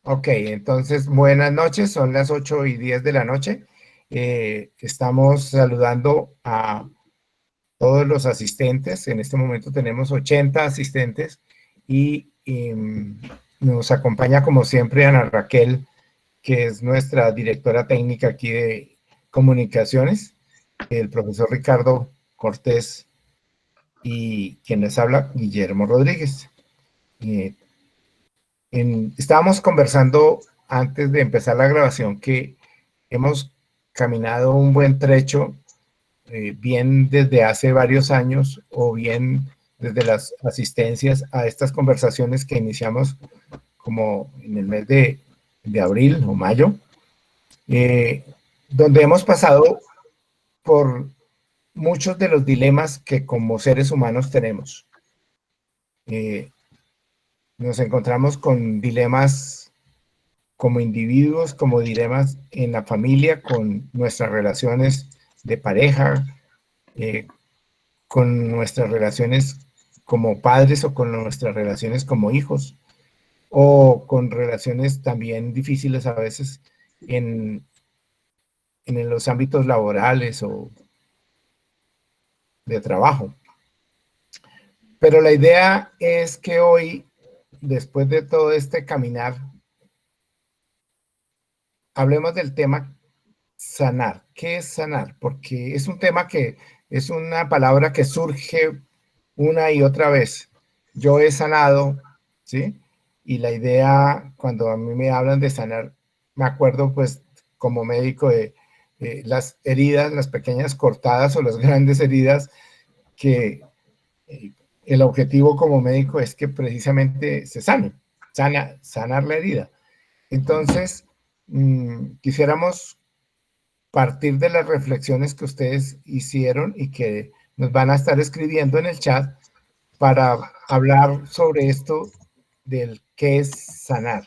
Ok, entonces buenas noches, son las 8:10 de la noche. Estamos saludando a todos los asistentes. En este momento tenemos 80 asistentes y nos acompaña como siempre Ana Raquel, que es nuestra directora técnica aquí de comunicaciones, el profesor Ricardo Cortés y quien les habla, Guillermo Rodríguez. Estábamos conversando antes de empezar la grabación que hemos caminado un buen trecho, bien desde hace varios años o bien desde las asistencias a estas conversaciones que iniciamos como en el mes de abril o mayo, donde hemos pasado por muchos de los dilemas que como seres humanos tenemos. Nos encontramos con dilemas como individuos, como dilemas en la familia, con nuestras relaciones de pareja, con nuestras relaciones como padres o con nuestras relaciones como hijos, o con relaciones también difíciles a veces en los ámbitos laborales o de trabajo. Pero la idea es que hoy, después de todo este caminar, hablemos del tema sanar. ¿Qué es sanar? Porque es un tema que es una palabra que surge una y otra vez. Yo he sanado, ¿sí? Y la idea, cuando a mí me hablan de sanar, me acuerdo pues como médico de las heridas, las pequeñas cortadas o las grandes heridas, que el objetivo como médico es que precisamente se sanar la herida. Entonces, quisiéramos partir de las reflexiones que ustedes hicieron y que nos van a estar escribiendo en el chat para hablar sobre esto del qué es sanar.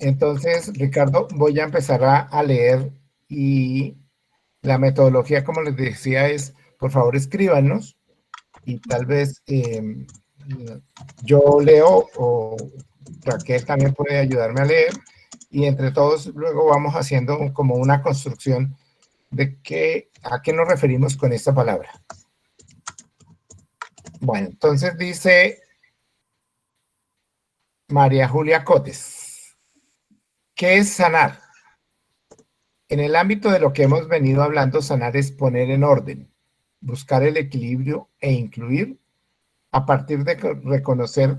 Entonces, Ricardo, voy a empezar a leer y la metodología, como les decía, es, por favor, escríbanos y tal vez yo leo o Raquel también puede ayudarme a leer y entre todos luego vamos haciendo como una construcción de a qué nos referimos con esta palabra. Bueno, entonces dice María Julia Cotes, ¿qué es sanar? En el ámbito de lo que hemos venido hablando, sanar es poner en orden, buscar el equilibrio e incluir a partir de reconocer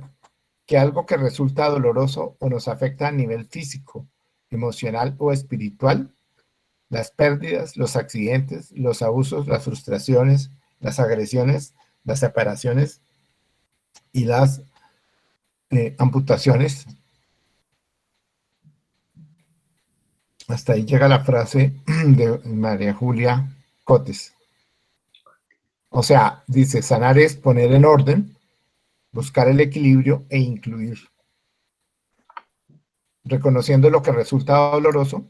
que algo que resulta doloroso o nos afecta a nivel físico, emocional o espiritual, las pérdidas, los accidentes, los abusos, las frustraciones, las agresiones, las separaciones y las amputaciones. Hasta ahí llega la frase de María Julia Cotes. O sea, dice, sanar es poner en orden, buscar el equilibrio e incluir, reconociendo lo que resulta doloroso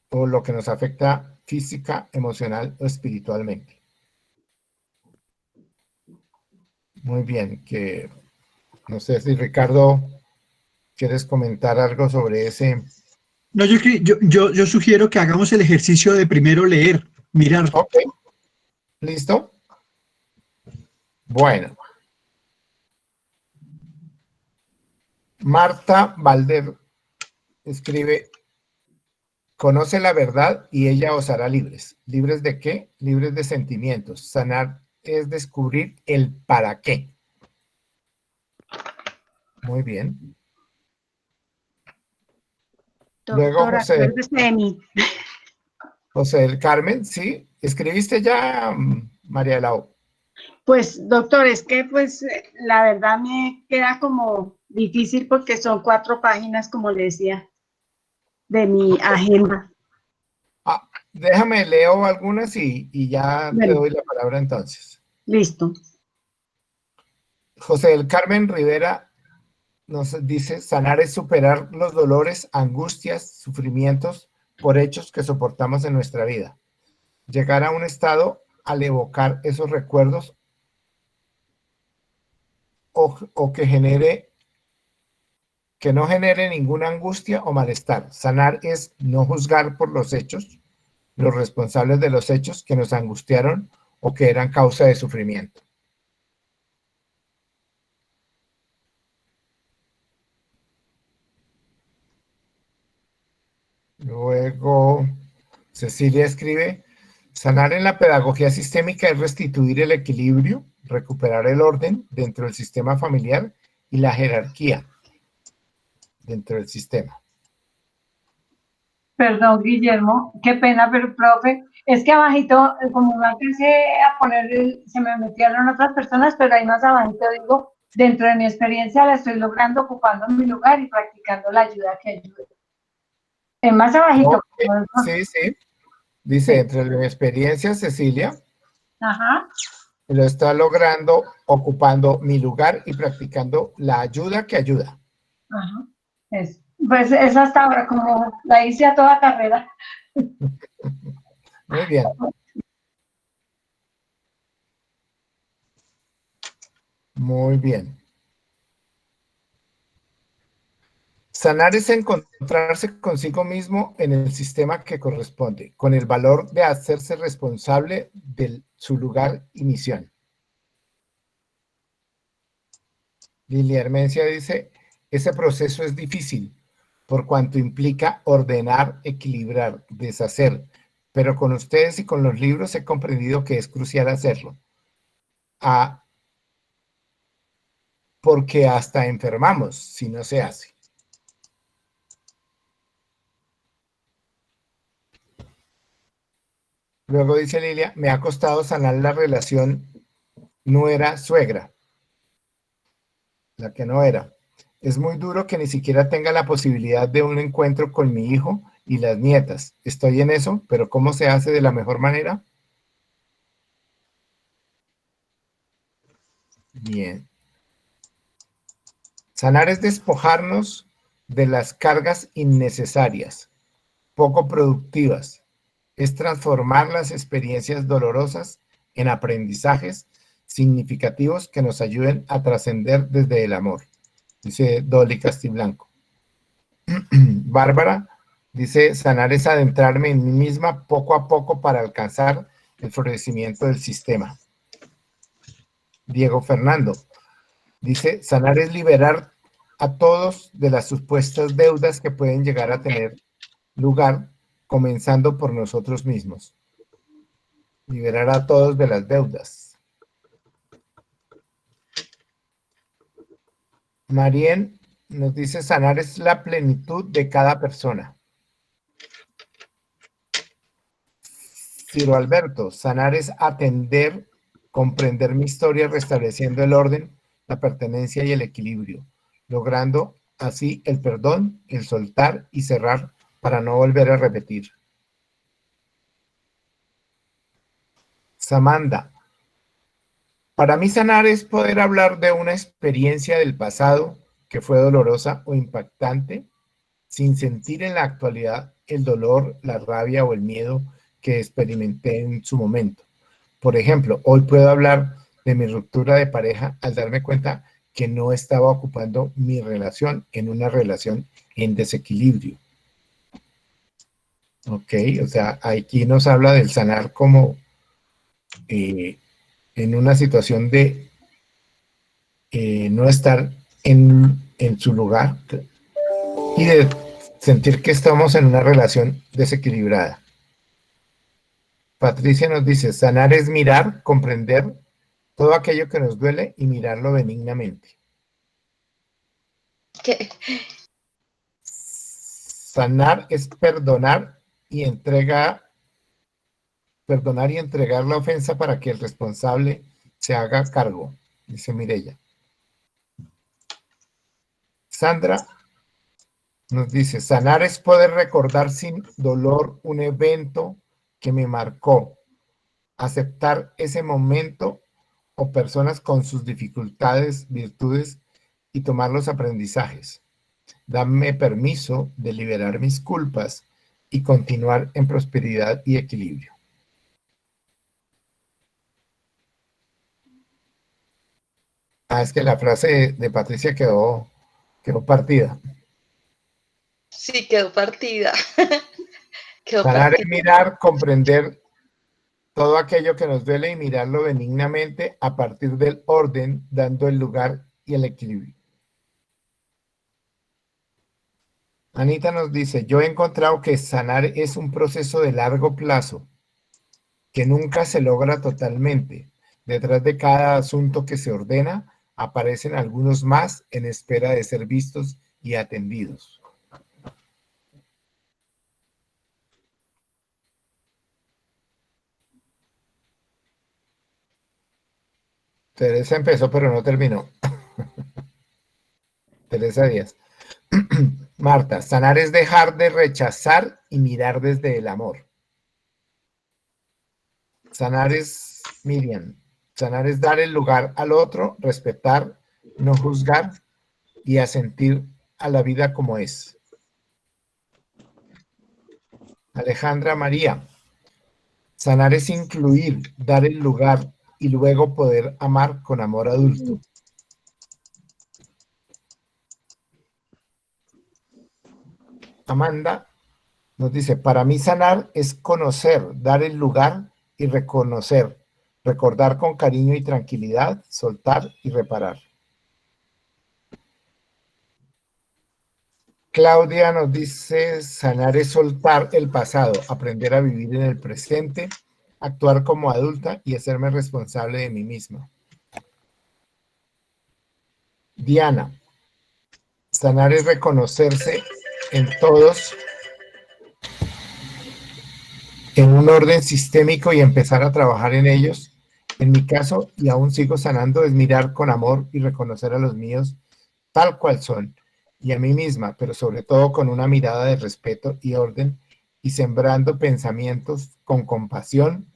o lo que nos afecta física, emocional o espiritualmente. Muy bien, que no sé si Ricardo, ¿quieres comentar algo sobre ese? No, yo sugiero que hagamos el ejercicio de primero leer, mirar. Ok, ¿listo? Bueno. Marta Valder escribe, conoce la verdad y ella os hará libres. ¿Libres de qué? Libres de sentimientos. Sanar es descubrir el para qué. Muy bien. Luego Doctora, acuérdese de mí. José del Carmen, ¿sí? ¿Escribiste ya, María Lau? Pues, doctor, es que pues la verdad me queda como difícil porque son 4 páginas, como le decía, de mi agenda. Déjame, leo algunas y ya te Bueno, doy la palabra entonces. listo. José del Carmen Rivera nos dice, sanar es superar los dolores, angustias, sufrimientos por hechos que soportamos en nuestra vida. Llegar a un estado al evocar esos recuerdos o que no genere ninguna angustia o malestar. Sanar es no juzgar por los hechos, los responsables de los hechos que nos angustiaron o que eran causa de sufrimiento. Luego, Cecilia escribe, sanar en la pedagogía sistémica es restituir el equilibrio, recuperar el orden dentro del sistema familiar y la jerarquía dentro del sistema. Perdón, Guillermo, qué pena, pero profe, es que abajito, como no alcancé a poner, se me metieron otras personas, pero ahí más abajito digo, dentro de mi experiencia la estoy logrando ocupando mi lugar y practicando la ayuda que ayude. Es más abajito. Sí, sí. Dice, Sí. entre mi experiencia, Cecilia, Ajá. lo está logrando ocupando mi lugar y practicando la ayuda que ayuda. Ajá. Pues es hasta ahora, como la hice a toda carrera. Muy bien. Muy bien. Sanar es encontrarse consigo mismo en el sistema que corresponde, con el valor de hacerse responsable de su lugar y misión. Lilia Hermencia dice, ese proceso es difícil, por cuanto implica ordenar, equilibrar, deshacer, pero con ustedes y con los libros he comprendido que es crucial hacerlo. Porque hasta enfermamos si no se hace. Luego dice Lilia, me ha costado sanar la relación nuera-suegra, la que no era. Es muy duro que ni siquiera tenga la posibilidad de un encuentro con mi hijo y las nietas. Estoy en eso, pero ¿cómo se hace de la mejor manera? Bien. Sanar es despojarnos de las cargas innecesarias, poco productivas. Es transformar las experiencias dolorosas en aprendizajes significativos que nos ayuden a trascender desde el amor, dice Dolly Castiblanco. Bárbara dice, sanar es adentrarme en mí misma poco a poco para alcanzar el florecimiento del sistema. Diego Fernando dice, sanar es liberar a todos de las supuestas deudas que pueden llegar a tener lugar, comenzando por nosotros mismos. Liberar a todos de las deudas. Marien nos dice, sanar es la plenitud de cada persona. Ciro Alberto, sanar es atender, comprender mi historia, restableciendo el orden, la pertenencia y el equilibrio, logrando así el perdón, el soltar y cerrar para no volver a repetir. Samantha, para mí sanar es poder hablar de una experiencia del pasado que fue dolorosa o impactante, sin sentir en la actualidad el dolor, la rabia o el miedo que experimenté en su momento. Por ejemplo, hoy puedo hablar de mi ruptura de pareja al darme cuenta que no estaba ocupando mi relación en una relación en desequilibrio. Ok, o sea, aquí nos habla del sanar como en una situación de no estar en su lugar y de sentir que estamos en una relación desequilibrada. Patricia nos dice, sanar es mirar, comprender todo aquello que nos duele y mirarlo benignamente. ¿Qué? Sanar es perdonar y entregar la ofensa para que el responsable se haga cargo, dice Mireya. Sandra nos dice, sanar es poder recordar sin dolor un evento que me marcó, aceptar ese momento o personas con sus dificultades, virtudes y tomar los aprendizajes. Dame permiso de liberar mis culpas y continuar en prosperidad y equilibrio. Es que la frase de Patricia quedó partida. Sí, quedó partida. Quedó Sanar es partida. mirar, comprender todo aquello que nos duele y mirarlo benignamente a partir del orden, dando el lugar y el equilibrio. Anita nos dice, yo he encontrado que sanar es un proceso de largo plazo, que nunca se logra totalmente. Detrás de cada asunto que se ordena, aparecen algunos más en espera de ser vistos y atendidos. Teresa empezó, pero no terminó. Teresa Díaz. Marta, sanar es dejar de rechazar y mirar desde el amor. Sanar es, Miriam, sanar es dar el lugar al otro, respetar, no juzgar y asentir a la vida como es. Alejandra María, sanar es incluir, dar el lugar y luego poder amar con amor adulto. Amanda nos dice, para mí sanar es conocer, dar el lugar y reconocer, recordar con cariño y tranquilidad, soltar y reparar. Claudia nos dice, sanar es soltar el pasado, aprender a vivir en el presente, actuar como adulta y hacerme responsable de mí misma. Diana, sanar es reconocerse en todos en un orden sistémico y empezar a trabajar en ellos. En mi caso, y aún sigo sanando, es mirar con amor y reconocer a los míos tal cual son, y a mí misma, pero sobre todo con una mirada de respeto y orden, y sembrando pensamientos con compasión,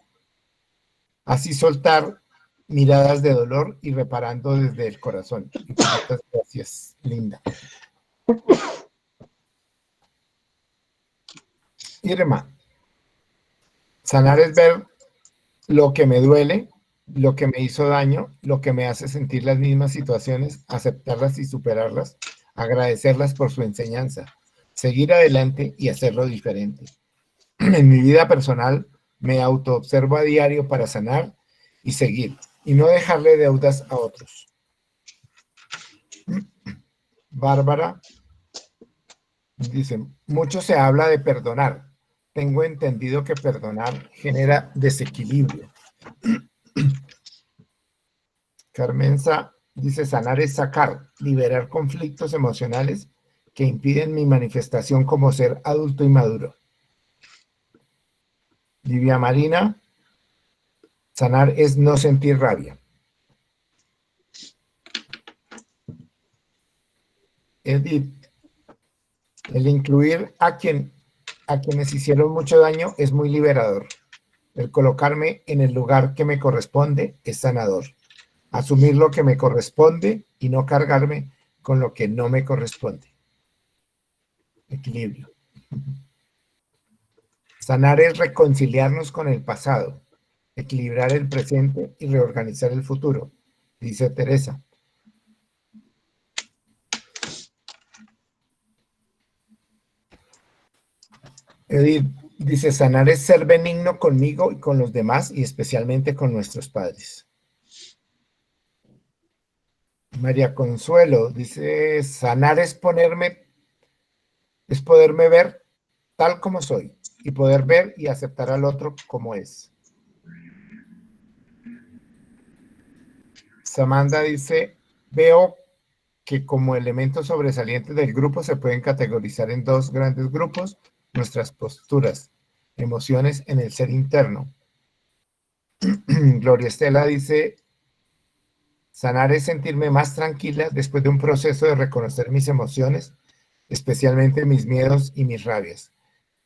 así soltar miradas de dolor y reparando desde el corazón. Muchas gracias, Linda. Irma, sanar es ver lo que me duele, lo que me hizo daño, lo que me hace sentir las mismas situaciones, aceptarlas y superarlas, agradecerlas por su enseñanza, seguir adelante y hacerlo diferente. En mi vida personal me autoobservo a diario para sanar y seguir, y no dejarle deudas a otros. Bárbara dice, mucho se habla de perdonar. Tengo entendido que perdonar genera desequilibrio. Carmenza dice, sanar es sacar, liberar conflictos emocionales que impiden mi manifestación como ser adulto y maduro. Livia Marina, sanar es no sentir rabia. Edith, el incluir a quienes hicieron mucho daño es muy liberador. El colocarme en el lugar que me corresponde es sanador. Asumir lo que me corresponde y no cargarme con lo que no me corresponde. Equilibrio. Sanar es reconciliarnos con el pasado, equilibrar el presente y reorganizar el futuro, dice Teresa. Edith dice, sanar es ser benigno conmigo y con los demás y especialmente con nuestros padres. María Consuelo dice, sanar es poderme ver tal como soy y poder ver y aceptar al otro como es. Samantha dice, veo que como elementos sobresalientes del grupo se pueden categorizar en dos grandes grupos, nuestras posturas, emociones en el ser interno. Gloria Estela dice, sanar es sentirme más tranquila después de un proceso de reconocer mis emociones, especialmente mis miedos y mis rabias.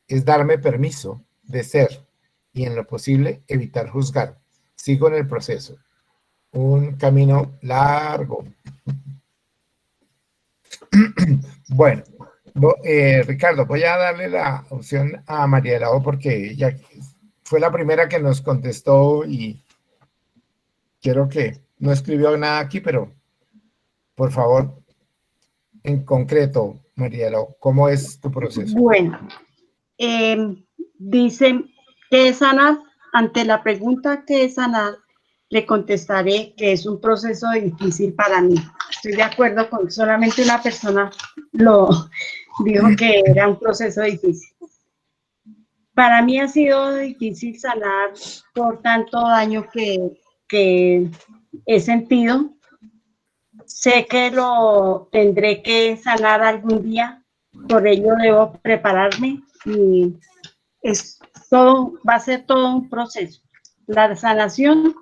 Es darme permiso de ser y en lo posible evitar juzgar. Sigo en el proceso. Un camino largo. Bueno, Ricardo, voy a darle la opción a María de la O porque ella fue la primera que nos contestó y quiero que no escribió nada aquí, pero Por favor, en concreto, Mariela, ¿cómo es tu proceso? Bueno, dice, ¿qué es sanar? Ante la pregunta ¿qué es sanar? Le contestaré que es un proceso difícil para mí. Estoy de acuerdo con solamente una persona lo dijo que era un proceso difícil. Para mí ha sido difícil sanar por tanto daño que he sentido. Sé que lo tendré que sanar algún día, por ello debo prepararme y va a ser todo un proceso. La sanación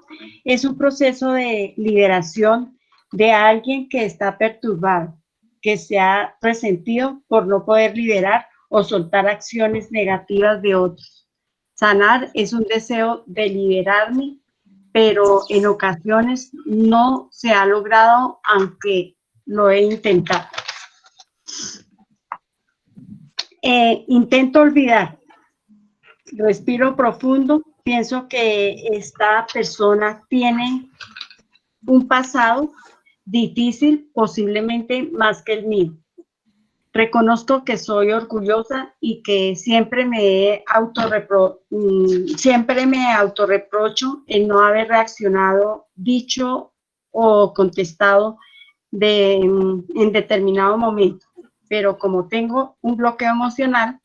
es un proceso de liberación de alguien que está perturbado, que se ha resentido por no poder liberar o soltar acciones negativas de otros. Sanar es un deseo de liberarme, pero en ocasiones no se ha logrado, aunque lo he intentado. Intento olvidar, respiro profundo, pienso que esta persona tiene un pasado difícil, posiblemente más que el mío. Reconozco que soy orgullosa y que siempre me autorreprocho en no haber reaccionado, dicho o contestado en determinado momento. Pero como tengo un bloqueo emocional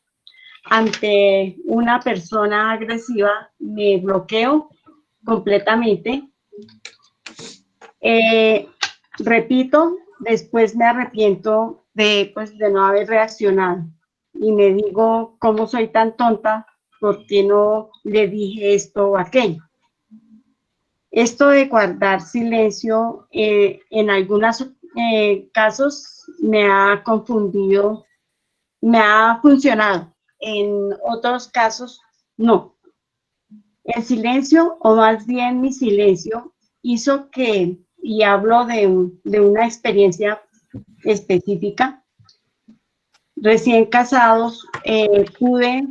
ante una persona agresiva, me bloqueo completamente. Repito, después me arrepiento de no haber reaccionado y me digo, ¿cómo soy tan tonta? ¿Por qué no le dije esto o aquello? Esto de guardar silencio en algunos casos me ha confundido, me ha funcionado, en otros casos no. El silencio, o más bien mi silencio, hizo que, y hablo de una experiencia específica, recién casados, pude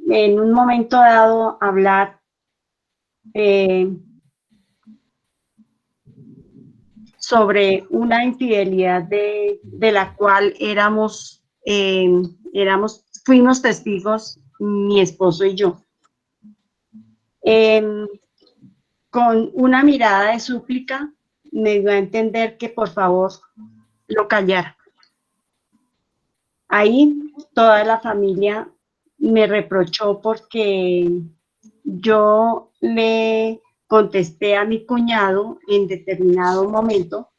en un momento dado hablar sobre una infidelidad de la cual fuimos testigos mi esposo y yo. Con una mirada de súplica me dio a entender que por favor lo callara. Ahí toda la familia me reprochó porque yo le contesté a mi cuñado en determinado momento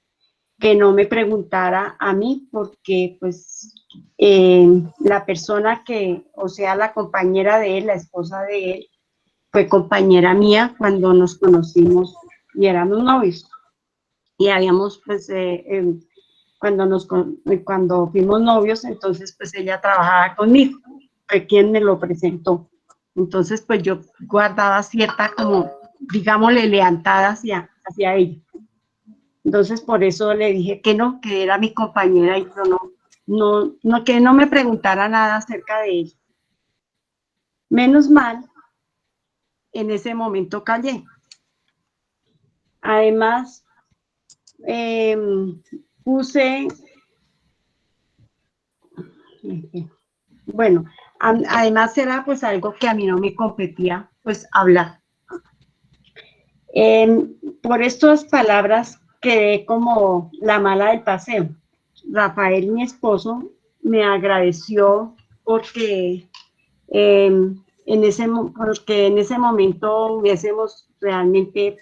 que no me preguntara a mí porque pues la persona o sea, la compañera de él, la esposa de él, fue compañera mía cuando nos conocimos y éramos novios. Y habíamos pues cuando fuimos novios, entonces pues ella trabajaba conmigo, fue quien me lo presentó. Entonces pues yo guardaba cierta como, digámosle, lealtad hacia ella. Entonces por eso le dije que no, que era mi compañera y que no me preguntara nada acerca de ella. Menos mal, en ese momento callé. Además, además era pues algo que a mí no me competía pues hablar. Por estas palabras quedé como la mala del paseo. Rafael, mi esposo, me agradeció porque en ese momento hubiésemos realmente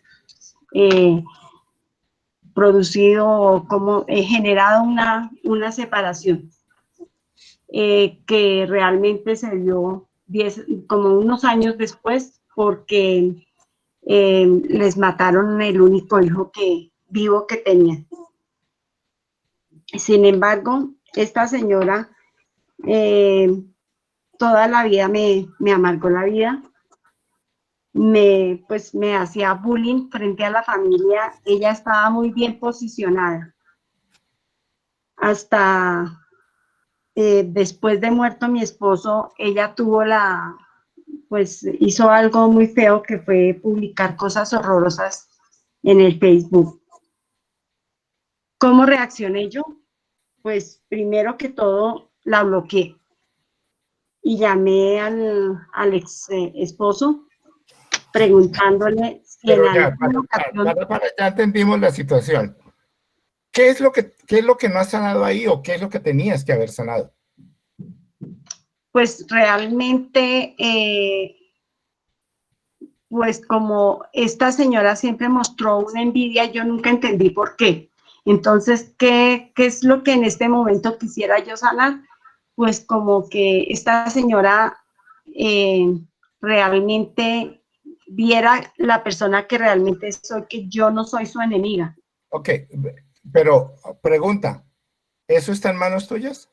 producido generado una separación que realmente se dio como unos años después porque les mataron el único hijo vivo que tenían. Sin embargo, esta señora toda la vida me amargó la vida, me hacía bullying frente a la familia. Ella estaba muy bien posicionada. Hasta después de muerto mi esposo, ella hizo algo muy feo que fue publicar cosas horrorosas en el Facebook. ¿cómo reaccioné yo? Pues primero que todo la bloqueé y llamé al ex esposo preguntándole si en Pero ya, alguna ocasión, ya entendimos la situación. ¿Qué es lo que no has sanado ahí o qué es lo que tenías que haber sanado? pues realmente, pues como esta señora siempre mostró una envidia, yo nunca entendí por qué. Entonces, ¿qué es lo que en este momento quisiera yo sanar? Pues como que esta señora realmente viera la persona que realmente soy, que yo no soy su enemiga. Ok, pero pregunta, ¿eso está en manos tuyas?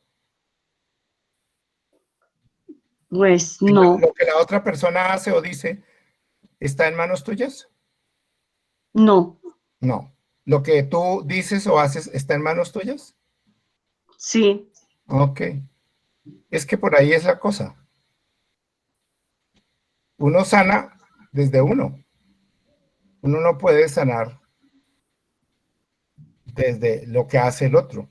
Pues no, ¿Lo que la otra persona hace o dice está en manos tuyas? no, No. ¿Lo que tú dices o haces está en manos tuyas? sí, Ok. Es que por ahí es la cosa. Uno sana desde uno. Uno no puede sanar desde lo que hace el otro.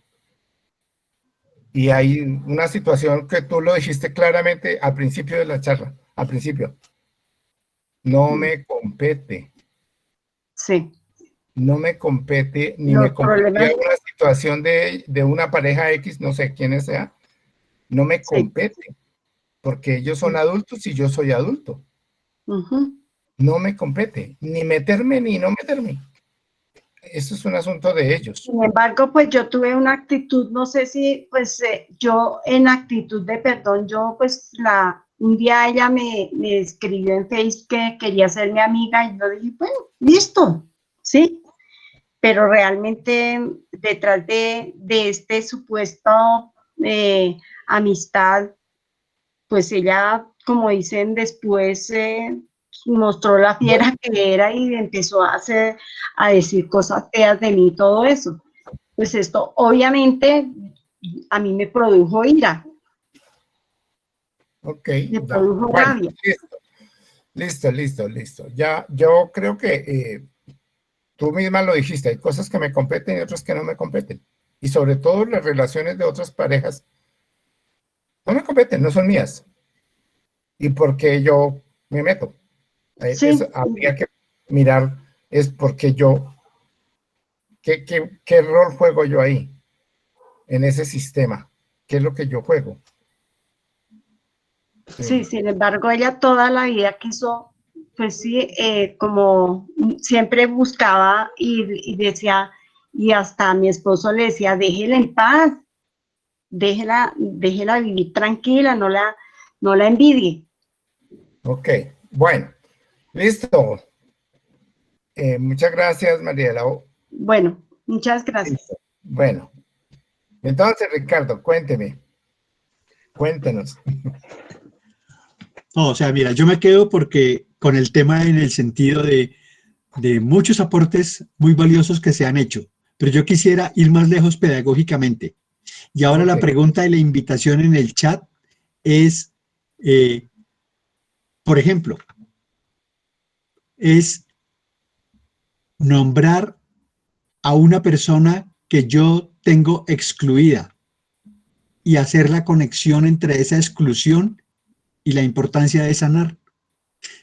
Y hay una situación que tú lo dijiste claramente al principio de la charla, al principio. No me compete, sí. no me compete, ni Los me competía problemas, una situación de una pareja X, no sé quiénes sea, no me sí. compete, porque ellos son adultos y yo soy adulto. Ujú. No me compete, ni meterme ni no meterme. Eso es un asunto de ellos. Sin embargo, pues yo tuve una actitud, no sé si, pues yo en actitud de perdón, yo pues un día ella me escribió en Facebook que quería ser mi amiga y yo dije, bueno, listo, ¿sí? Pero realmente detrás de este supuesto amistad, pues ella, como dicen después, mostró la Bueno, fiera que era y empezó a decir cosas feas de mí y todo eso. Pues esto obviamente a mí me produjo ira, ok, me ya. produjo Bueno, rabia. listo. Ya, yo creo que tú misma lo dijiste, hay cosas que me competen y otras que no me competen. Y sobre todo las relaciones de otras parejas no me competen, no son mías. Y porque yo me meto. Eso Sí, habría que mirar, es porque yo, ¿qué rol juego yo ahí, en ese sistema? ¿Qué es lo que yo juego? sí, sin embargo, ella toda la vida quiso, pues sí, como siempre buscaba y decía, y hasta mi esposo le decía, déjela en paz, déjela vivir tranquila, no la envidie. Ok, bueno, listo. Muchas gracias, Mariela. Bueno, muchas gracias. Listo. Bueno, entonces, Ricardo, cuéntenos. No, o sea, mira, yo me quedo porque con el tema en el sentido de muchos aportes muy valiosos que se han hecho, pero yo quisiera ir más lejos pedagógicamente. Y ahora Ok, la pregunta y la invitación en el chat es, eh, por ejemplo, es nombrar a una persona que yo tengo excluida y hacer la conexión entre esa exclusión y la importancia de sanar.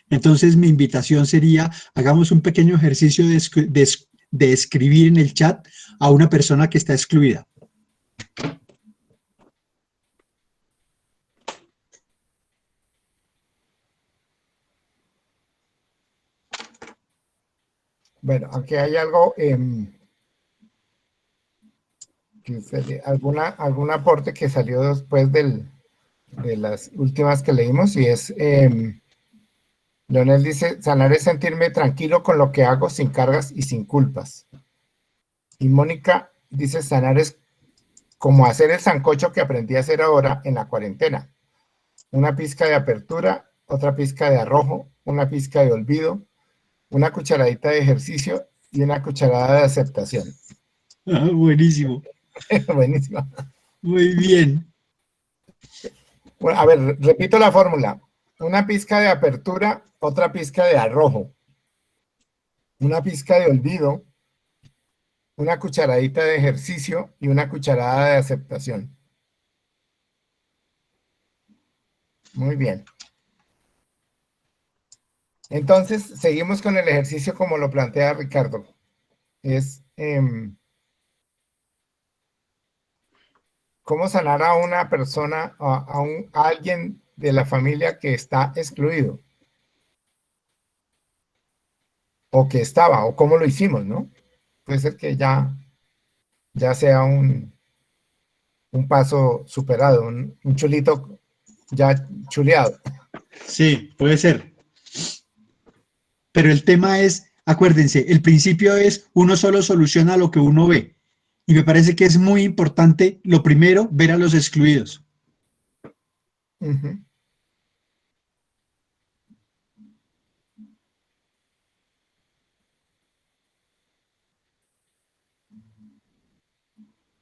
Entonces, mi invitación sería, hagamos un pequeño ejercicio de escribir en el chat a una persona que está excluida. bueno, aquí hay algo, algún aporte que salió después de las últimas que leímos y es, Leonel dice, sanar es sentirme tranquilo con lo que hago sin cargas y sin culpas. Y Mónica dice, sanar es como hacer el sancocho que aprendí a hacer ahora en la cuarentena. Una pizca de apertura, otra pizca de arrojo, una pizca de olvido, una cucharadita de ejercicio y una cucharada de aceptación. Ah, buenísimo, Buenísimo. muy bien. Bueno, a ver, repito la fórmula. Una pizca de apertura, otra pizca de arrojo, una pizca de olvido, una cucharadita de ejercicio y una cucharada de aceptación. Muy bien. Entonces, seguimos con el ejercicio como lo plantea Ricardo. Es cómo sanar a una persona, a alguien de la familia que está excluido. O que estaba, o cómo lo hicimos, ¿no? Puede ser que ya sea un paso superado, un chulito ya chuleado. Sí, puede ser. Pero el tema es, acuérdense, el principio es uno solo soluciona lo que uno ve. Y me parece que es muy importante, lo primero, ver a los excluidos. Ujú.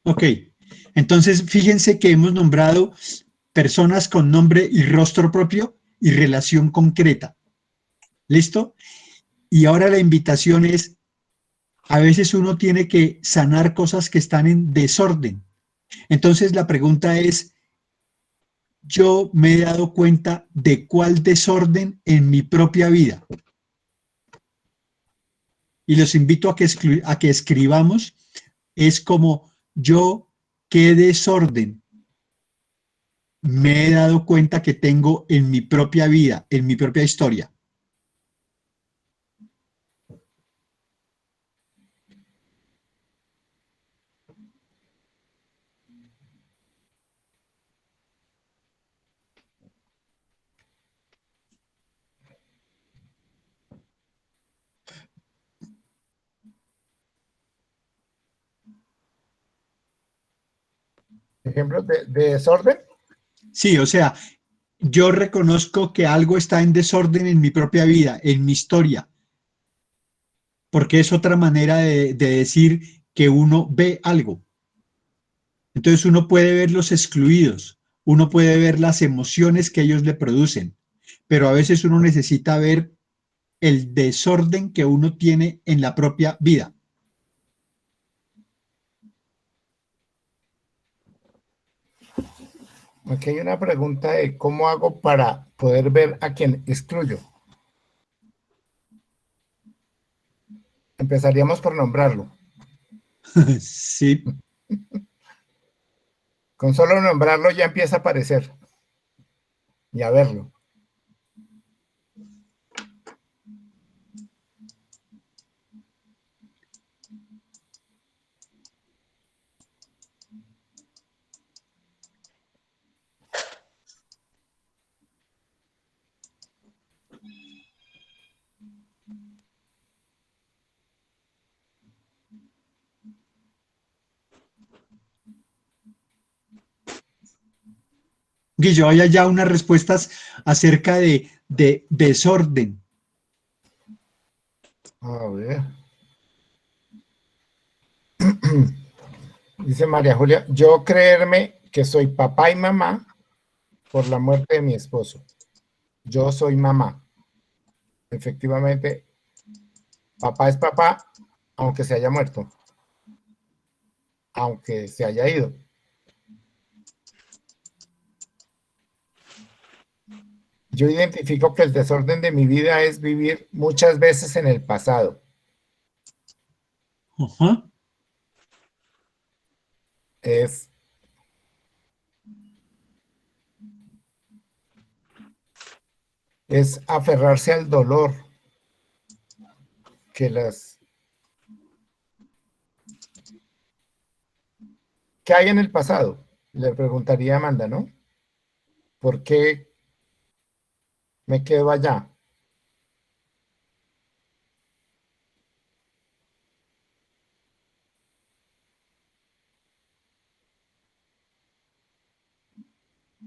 Ok, entonces fíjense que hemos nombrado personas con nombre y rostro propio y relación concreta. ¿Listo? Y ahora la invitación es, a veces uno tiene que sanar cosas que están en desorden. Entonces la pregunta es, yo me he dado cuenta de cuál desorden en mi propia vida. Y los invito a que escribamos, es como yo, qué desorden me he dado cuenta que tengo en mi propia vida, en mi propia historia. Ejemplos de desorden. Sí, o sea, yo reconozco que algo está en desorden en mi propia vida, en mi historia, porque es otra manera de decir que uno ve algo. Entonces uno puede ver los excluidos, uno puede ver las emociones que ellos le producen, pero a veces uno necesita ver el desorden que uno tiene en la propia vida. Aquí hay una pregunta de cómo hago para poder ver a quien excluyo. Empezaríamos por nombrarlo. Sí, Con solo nombrarlo ya empieza a aparecer y a verlo. Guillo, hay allá unas respuestas acerca de desorden. A ver. Dice María Julia, yo creerme que soy papá y mamá por la muerte de mi esposo. Yo soy mamá. Efectivamente, papá es papá, aunque se haya muerto, aunque se haya ido. Yo identifico que el desorden de mi vida es vivir muchas veces en el pasado. Ajá. Es aferrarse al dolor que ¿qué hay en el pasado? Le preguntaría a Amanda, ¿no? ¿Por qué me quedo allá?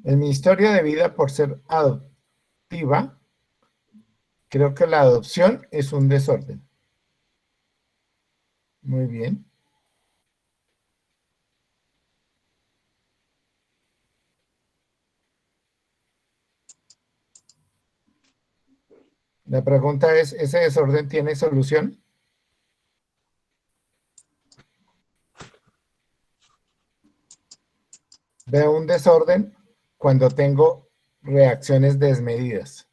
En mi historia de vida, por ser adoptiva, creo que la adopción es un desorden. Muy bien. La pregunta es, ¿ese desorden tiene solución? Veo un desorden cuando tengo reacciones desmedidas.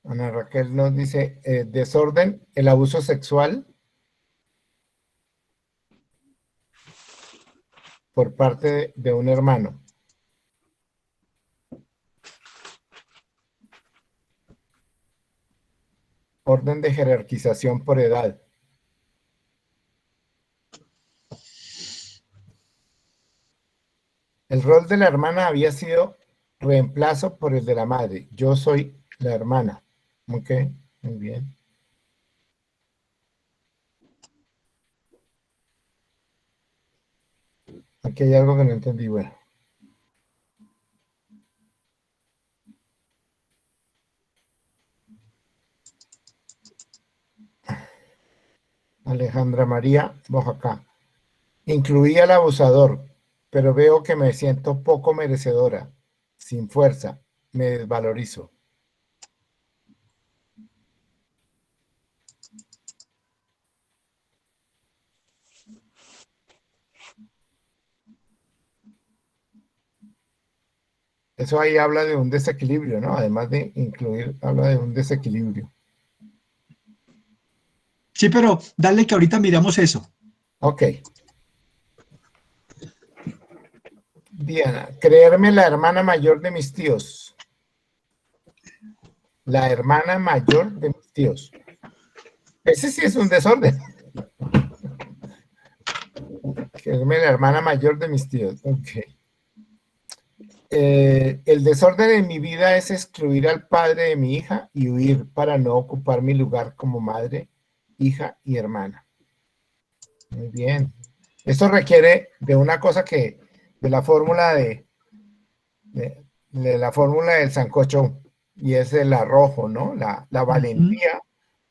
Ana Raquel nos dice, desorden, el abuso sexual por parte de un hermano. Orden de jerarquización por edad. El rol de la hermana había sido reemplazo por el de la madre. Yo soy la hermana. Ok, muy bien. Aquí hay algo que no entendí. Bueno. Alejandra María, Oaxaca. Incluí al abusador, pero veo que me siento poco merecedora, sin fuerza, me desvalorizo. Eso ahí habla de un desequilibrio, ¿no? Además de incluir, habla de un desequilibrio. Sí, pero dale que ahorita miramos eso. Ok. Diana, creerme la hermana mayor de mis tíos. La hermana mayor de mis tíos. Ese sí es un desorden. Creerme la hermana mayor de mis tíos. Ok. El desorden en mi vida es excluir al padre de mi hija y huir para no ocupar mi lugar como madre, hija y hermana. Muy bien. Esto requiere de una cosa que, de la fórmula de la fórmula del sancocho, y es el arrojo, ¿no? La valentía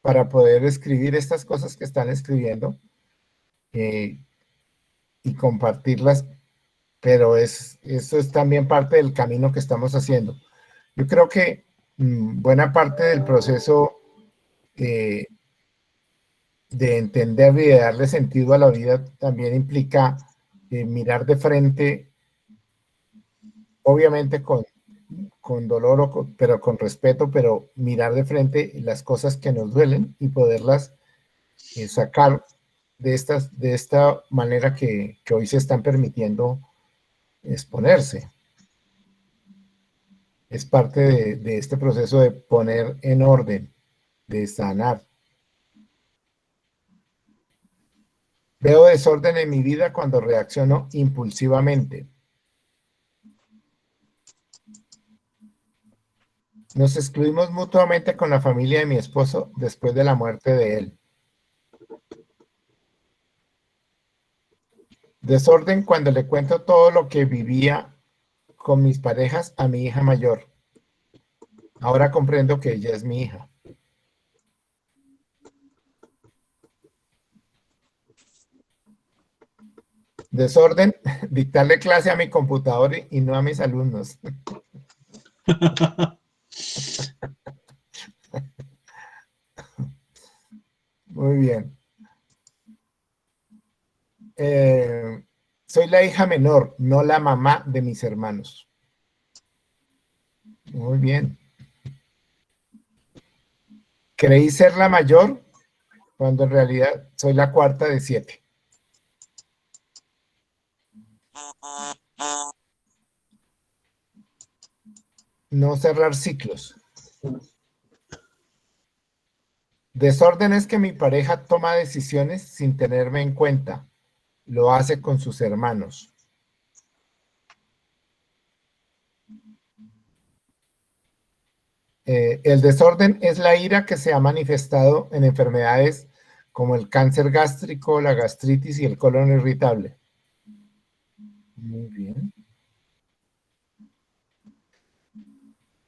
para poder escribir estas cosas que están escribiendo y compartirlas, pero eso es también parte del camino que estamos haciendo. Yo creo que buena parte del proceso de entender y de darle sentido a la vida también implica mirar de frente, obviamente con dolor, pero con respeto, pero mirar de frente las cosas que nos duelen y poderlas sacar de esta manera que hoy se están permitiendo exponerse. Es parte de este proceso de poner en orden, de sanar. Veo desorden en mi vida cuando reacciono impulsivamente. Nos excluimos mutuamente con la familia de mi esposo después de la muerte de él. Desorden cuando le cuento todo lo que vivía con mis parejas a mi hija mayor. Ahora comprendo que ella es mi hija. Desorden, dictarle clase a mi computador y no a mis alumnos. Muy bien. Soy la hija menor, no la mamá de mis hermanos. Muy bien. Creí ser la mayor cuando en realidad soy la cuarta de 7. No cerrar ciclos. Desorden es que mi pareja toma decisiones sin tenerme en cuenta. Lo hace con sus hermanos. El desorden es la ira que se ha manifestado en enfermedades como el cáncer gástrico, la gastritis y el colon irritable. Muy bien.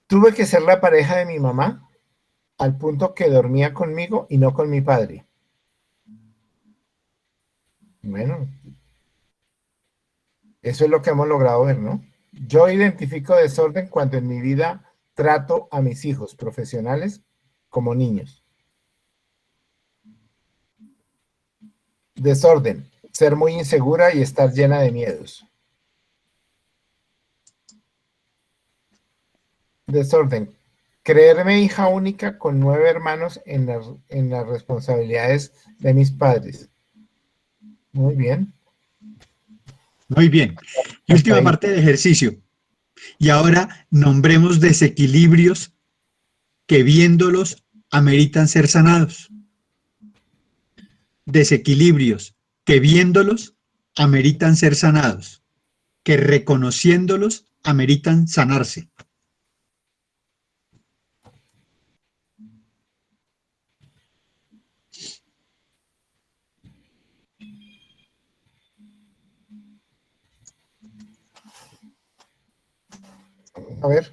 Tuve que ser la pareja de mi mamá al punto que dormía conmigo y no con mi padre. Bueno, eso es lo que hemos logrado ver, ¿no? Yo identifico desorden cuando en mi vida trato a mis hijos profesionales como niños. Desorden, ser muy insegura y estar llena de miedos. Desorden, creerme hija única con 9 hermanos en las responsabilidades de mis padres. Muy bien. Muy bien. Y Hasta última ahí. parte de ejercicio. Y ahora nombremos desequilibrios que viéndolos ameritan ser sanados. Desequilibrios que viéndolos ameritan ser sanados, que reconociéndolos ameritan sanarse. A ver.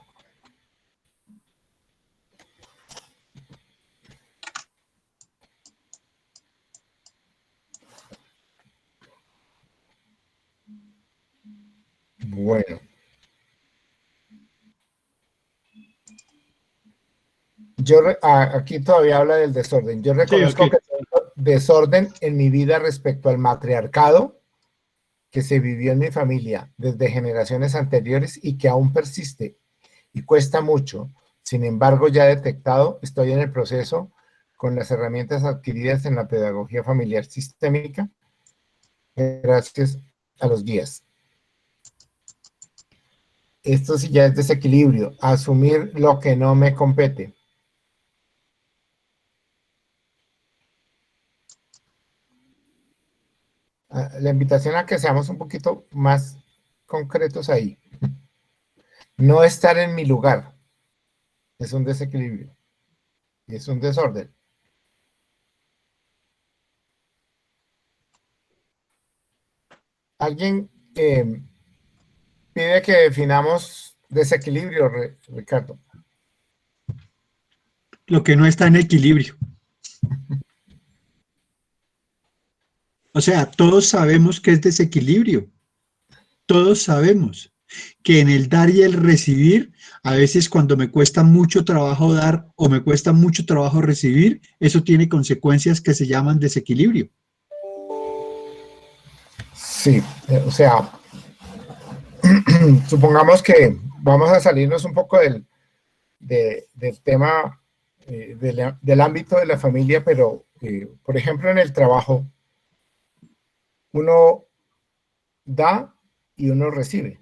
Bueno. Aquí todavía habla del desorden. Yo reconozco Sí, okay. que tengo desorden en mi vida respecto al matriarcado que se vivió en mi familia desde generaciones anteriores y que aún persiste y cuesta mucho. Sin embargo, ya detectado, estoy en el proceso con las herramientas adquiridas en la pedagogía familiar sistémica, gracias a los guías. Esto sí ya es desequilibrio, asumir lo que no me compete. La invitación a que seamos un poquito más concretos ahí. No estar en mi lugar es un desequilibrio y es un desorden. Alguien pide que definamos desequilibrio, Ricardo. Lo que no está en equilibrio. O sea, todos sabemos que es desequilibrio. Todos sabemos que en el dar y el recibir, a veces cuando me cuesta mucho trabajo dar o me cuesta mucho trabajo recibir, eso tiene consecuencias que se llaman desequilibrio. Sí, o sea, supongamos que vamos a salirnos un poco del tema del ámbito de la familia, pero por ejemplo en el trabajo, uno da y uno recibe.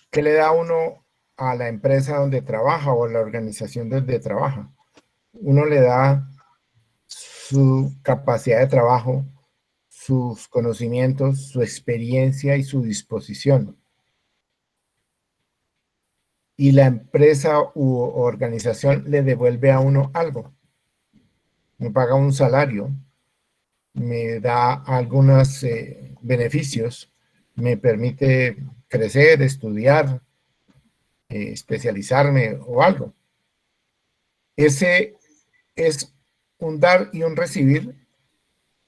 ¿Qué le da uno a la empresa donde trabaja o a la organización donde trabaja? Uno le da su capacidad de trabajo, sus conocimientos, su experiencia y su disposición. Y la empresa u organización le devuelve a uno algo. Me paga un salario, me da algunos beneficios, me permite crecer, estudiar, especializarme o algo. Ese es un dar y un recibir.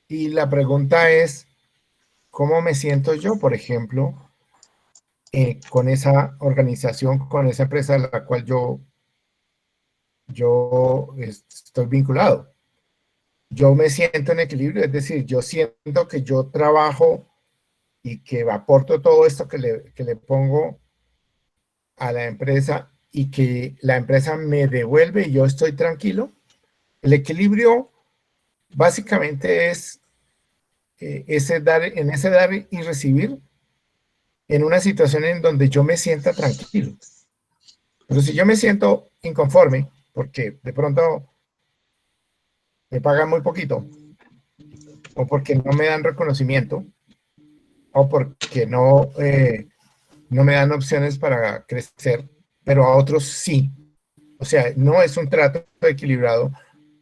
Y la pregunta es, ¿cómo me siento yo, por ejemplo, con esa organización, con esa empresa a la cual yo estoy vinculado? Yo me siento en equilibrio, es decir, yo siento que yo trabajo y que aporto todo esto que le pongo a la empresa y que la empresa me devuelve y yo estoy tranquilo. El equilibrio básicamente es en ese dar y recibir en una situación en donde yo me sienta tranquilo. Pero si yo me siento inconforme, porque de pronto me pagan muy poquito, o porque no me dan reconocimiento, o porque no me dan opciones para crecer, pero a otros sí. O sea, no es un trato equilibrado.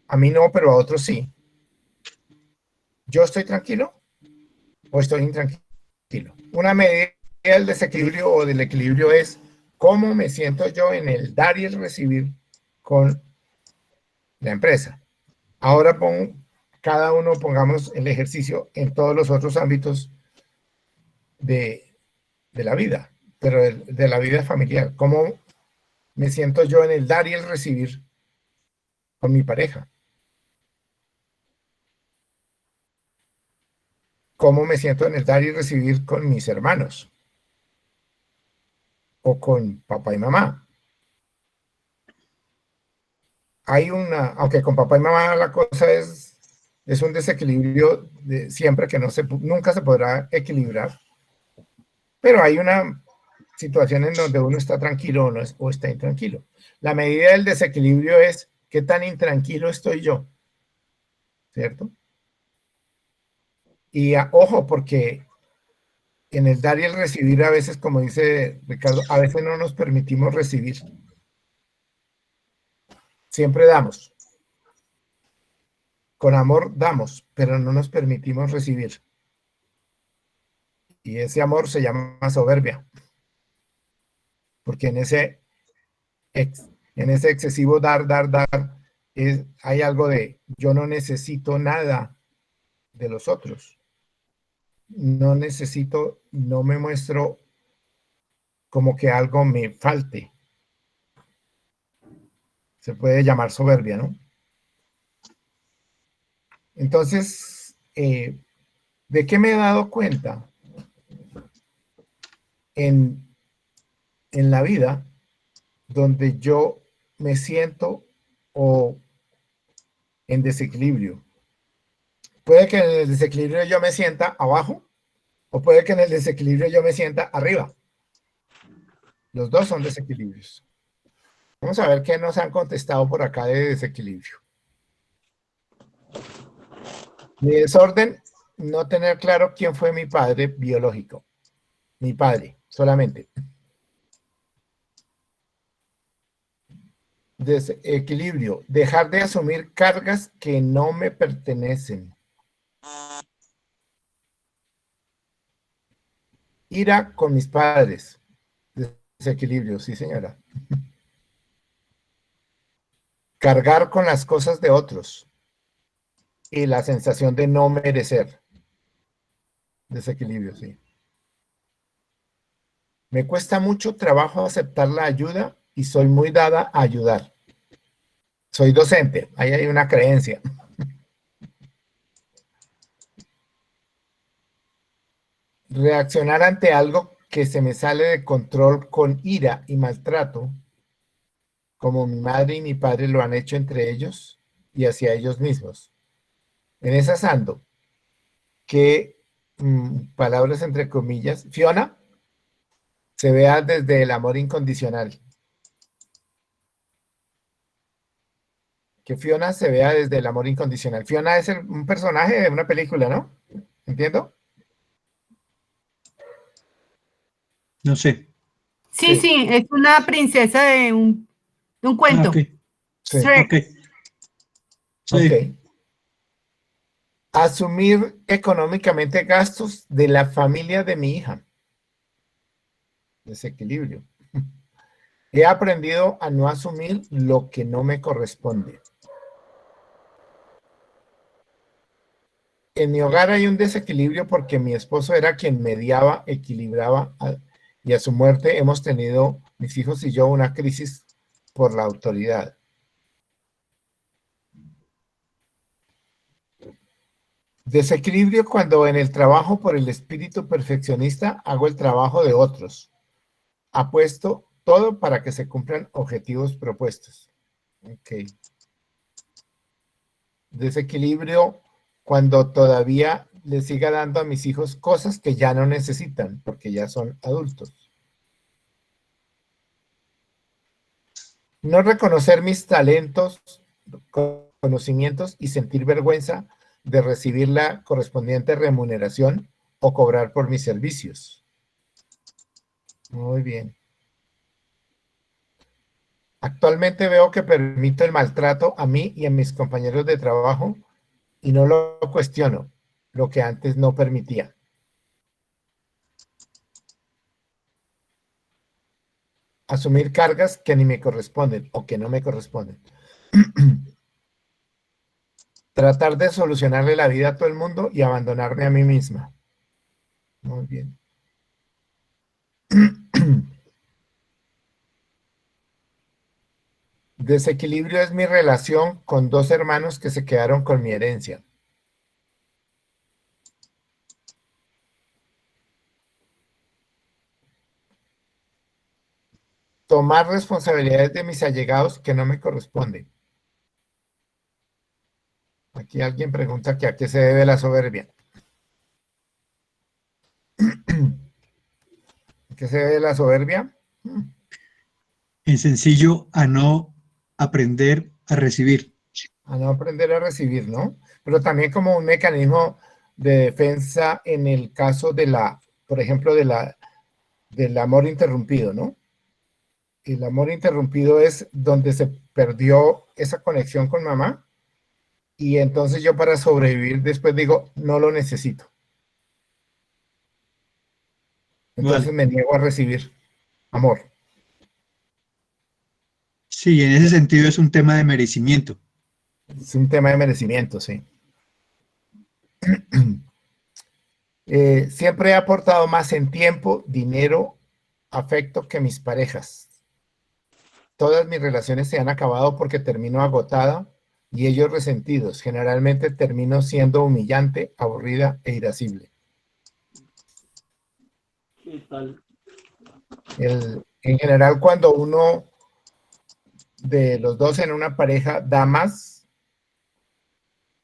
A mí no, pero a otros sí. ¿Yo estoy tranquilo o estoy intranquilo? Una medida del desequilibrio o del equilibrio es cómo me siento yo en el dar y el recibir con la empresa. Ahora cada uno pongamos el ejercicio en todos los otros ámbitos de la vida, pero de la vida familiar. ¿Cómo me siento yo en el dar y el recibir con mi pareja? cómo me siento en el dar y recibir con mis hermanos o con papá y mamá. Hay aunque con papá y mamá la cosa es un desequilibrio de siempre que nunca se podrá equilibrar, pero hay una situación en donde uno está tranquilo o está intranquilo. La medida del desequilibrio es qué tan intranquilo estoy yo, ¿cierto? Y ojo, porque en el dar y el recibir a veces, como dice Ricardo, a veces no nos permitimos recibir. Siempre damos. Con amor damos, pero no nos permitimos recibir. Y ese amor se llama soberbia. Porque en ese excesivo dar, hay algo de yo no necesito nada de los otros. No necesito, no me muestro como que algo me falte. Se puede llamar soberbia, ¿no? Entonces, ¿de qué me he dado cuenta en la vida donde yo me siento o en desequilibrio? Puede que en el desequilibrio yo me sienta abajo o puede que en el desequilibrio yo me sienta arriba. Los dos son desequilibrios. Vamos a ver qué nos han contestado por acá de desequilibrio. Mi desorden, no tener claro quién fue mi padre biológico. Mi padre, solamente. Desequilibrio, dejar de asumir cargas que no me pertenecen. Ira con mis padres. Desequilibrio, sí señora. Cargar con las cosas de otros. Y la sensación de no merecer. Desequilibrio, sí. Me cuesta mucho trabajo aceptar la ayuda y soy muy dada a ayudar. Soy docente, ahí hay una creencia. Reaccionar ante algo que se me sale de control con ira y maltrato, como mi madre y mi padre lo han hecho entre ellos y hacia ellos mismos. En esas ando. ¿Qué palabras entre comillas? Fiona, se vea desde el amor incondicional. Que Fiona se vea desde el amor incondicional. Fiona es un personaje de una película, ¿no? ¿Entiendo? No sé. Sí, Sí. sí, es una princesa de un cuento. Ok. Sí. Shrek. Ok. Sí. Ok. Asumir económicamente gastos de la familia de mi hija. Desequilibrio. He aprendido a no asumir lo que no me corresponde. En mi hogar hay un desequilibrio porque mi esposo era quien mediaba, equilibraba, y a su muerte hemos tenido, mis hijos y yo, una crisis por la autoridad. Desequilibrio cuando en el trabajo por el espíritu perfeccionista hago el trabajo de otros. Apuesto todo para que se cumplan objetivos propuestos. Ok. Desequilibrio cuando todavía le siga dando a mis hijos cosas que ya no necesitan porque ya son adultos. No reconocer mis talentos, conocimientos y sentir vergüenza de recibir la correspondiente remuneración o cobrar por mis servicios. Muy bien. Actualmente veo que permito el maltrato a mí y a mis compañeros de trabajo y no lo cuestiono, lo que antes no permitía. Asumir cargas que ni me corresponden o que no me corresponden. Tratar de solucionarle la vida a todo el mundo y abandonarme a mí misma. Muy bien. Desequilibrio es mi relación con dos hermanos que se quedaron con mi herencia. tomar responsabilidades de mis allegados que no me corresponden. Aquí alguien pregunta que a qué se debe la soberbia. ¿A qué se debe la soberbia? En sencillo, a no aprender a recibir. A no aprender a recibir, ¿no? Pero también como un mecanismo de defensa en el caso de la, por ejemplo, del amor interrumpido, ¿no? El amor interrumpido es donde se perdió esa conexión con mamá y entonces yo para sobrevivir después digo, no lo necesito. Entonces Vale. me niego a recibir amor. Sí, en ese sentido es un tema de merecimiento. Es un tema de merecimiento, sí. Siempre he aportado más en tiempo, dinero, afecto que mis parejas. Todas mis relaciones se han acabado porque termino agotada y ellos resentidos. Generalmente termino siendo humillante, aburrida e irascible. En general, cuando uno de los dos en una pareja da más,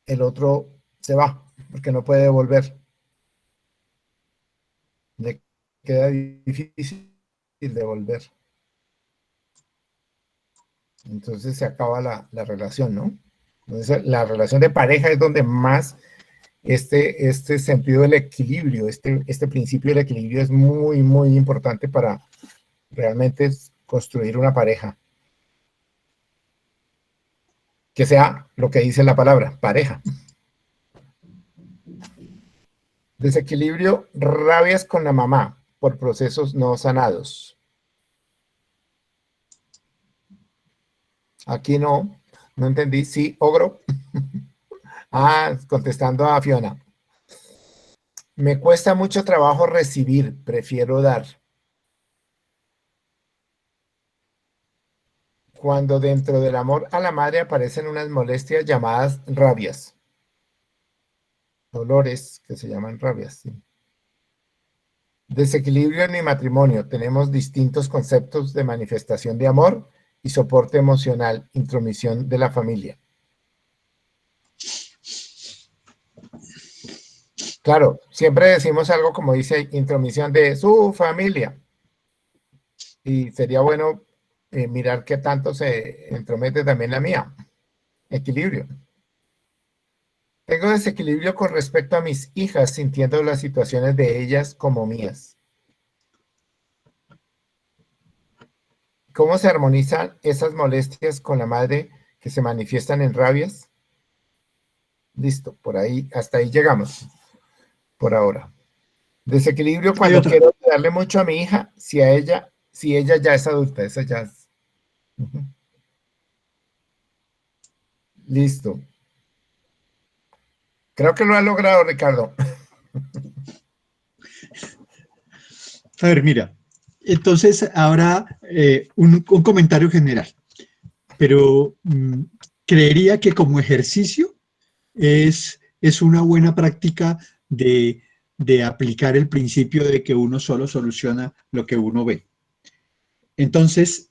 el otro se va porque no puede devolver. Le queda difícil devolver. Entonces se acaba la relación, ¿no? Entonces la relación de pareja es donde más este sentido del equilibrio, este principio del equilibrio es muy, muy importante para realmente construir una pareja. Que sea lo que dice la palabra, pareja. Desequilibrio, rabias con la mamá por procesos no sanados. Aquí no entendí. Sí, ogro. Contestando a Fiona. Me cuesta mucho trabajo recibir, prefiero dar. Cuando dentro del amor a la madre aparecen unas molestias llamadas rabias. Dolores que se llaman rabias. Sí. Desequilibrio en mi matrimonio. Tenemos distintos conceptos de manifestación de amor y soporte emocional, intromisión de la familia. Claro, siempre decimos algo como dice intromisión de su familia. Y sería bueno mirar qué tanto se entromete también la mía. Equilibrio. Tengo desequilibrio con respecto a mis hijas, sintiendo las situaciones de ellas como mías. ¿Cómo se armonizan esas molestias con la madre que se manifiestan en rabias? Listo, por ahí, hasta ahí llegamos, por ahora. Desequilibrio Hay cuando otra. quiero darle mucho a mi hija, si ella ya es adulta, esa ya es. Listo. Creo que lo ha logrado, Ricardo. A ver, mira, entonces ahora un comentario general, pero creería que como ejercicio es una buena práctica de aplicar el principio de que uno solo soluciona lo que uno ve. Entonces,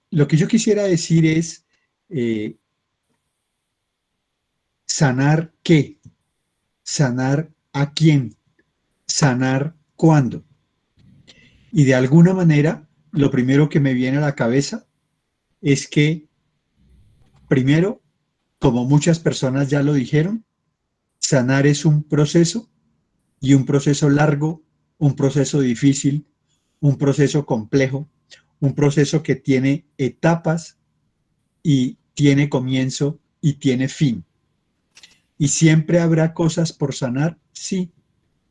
lo que yo quisiera decir es sanar qué, sanar a quién, sanar cuándo. Y de alguna manera, lo primero que me viene a la cabeza es que, primero, como muchas personas ya lo dijeron, sanar es un proceso y un proceso largo, un proceso difícil, un proceso complejo, un proceso que tiene etapas y tiene comienzo y tiene fin. ¿Y siempre habrá cosas por sanar? Sí.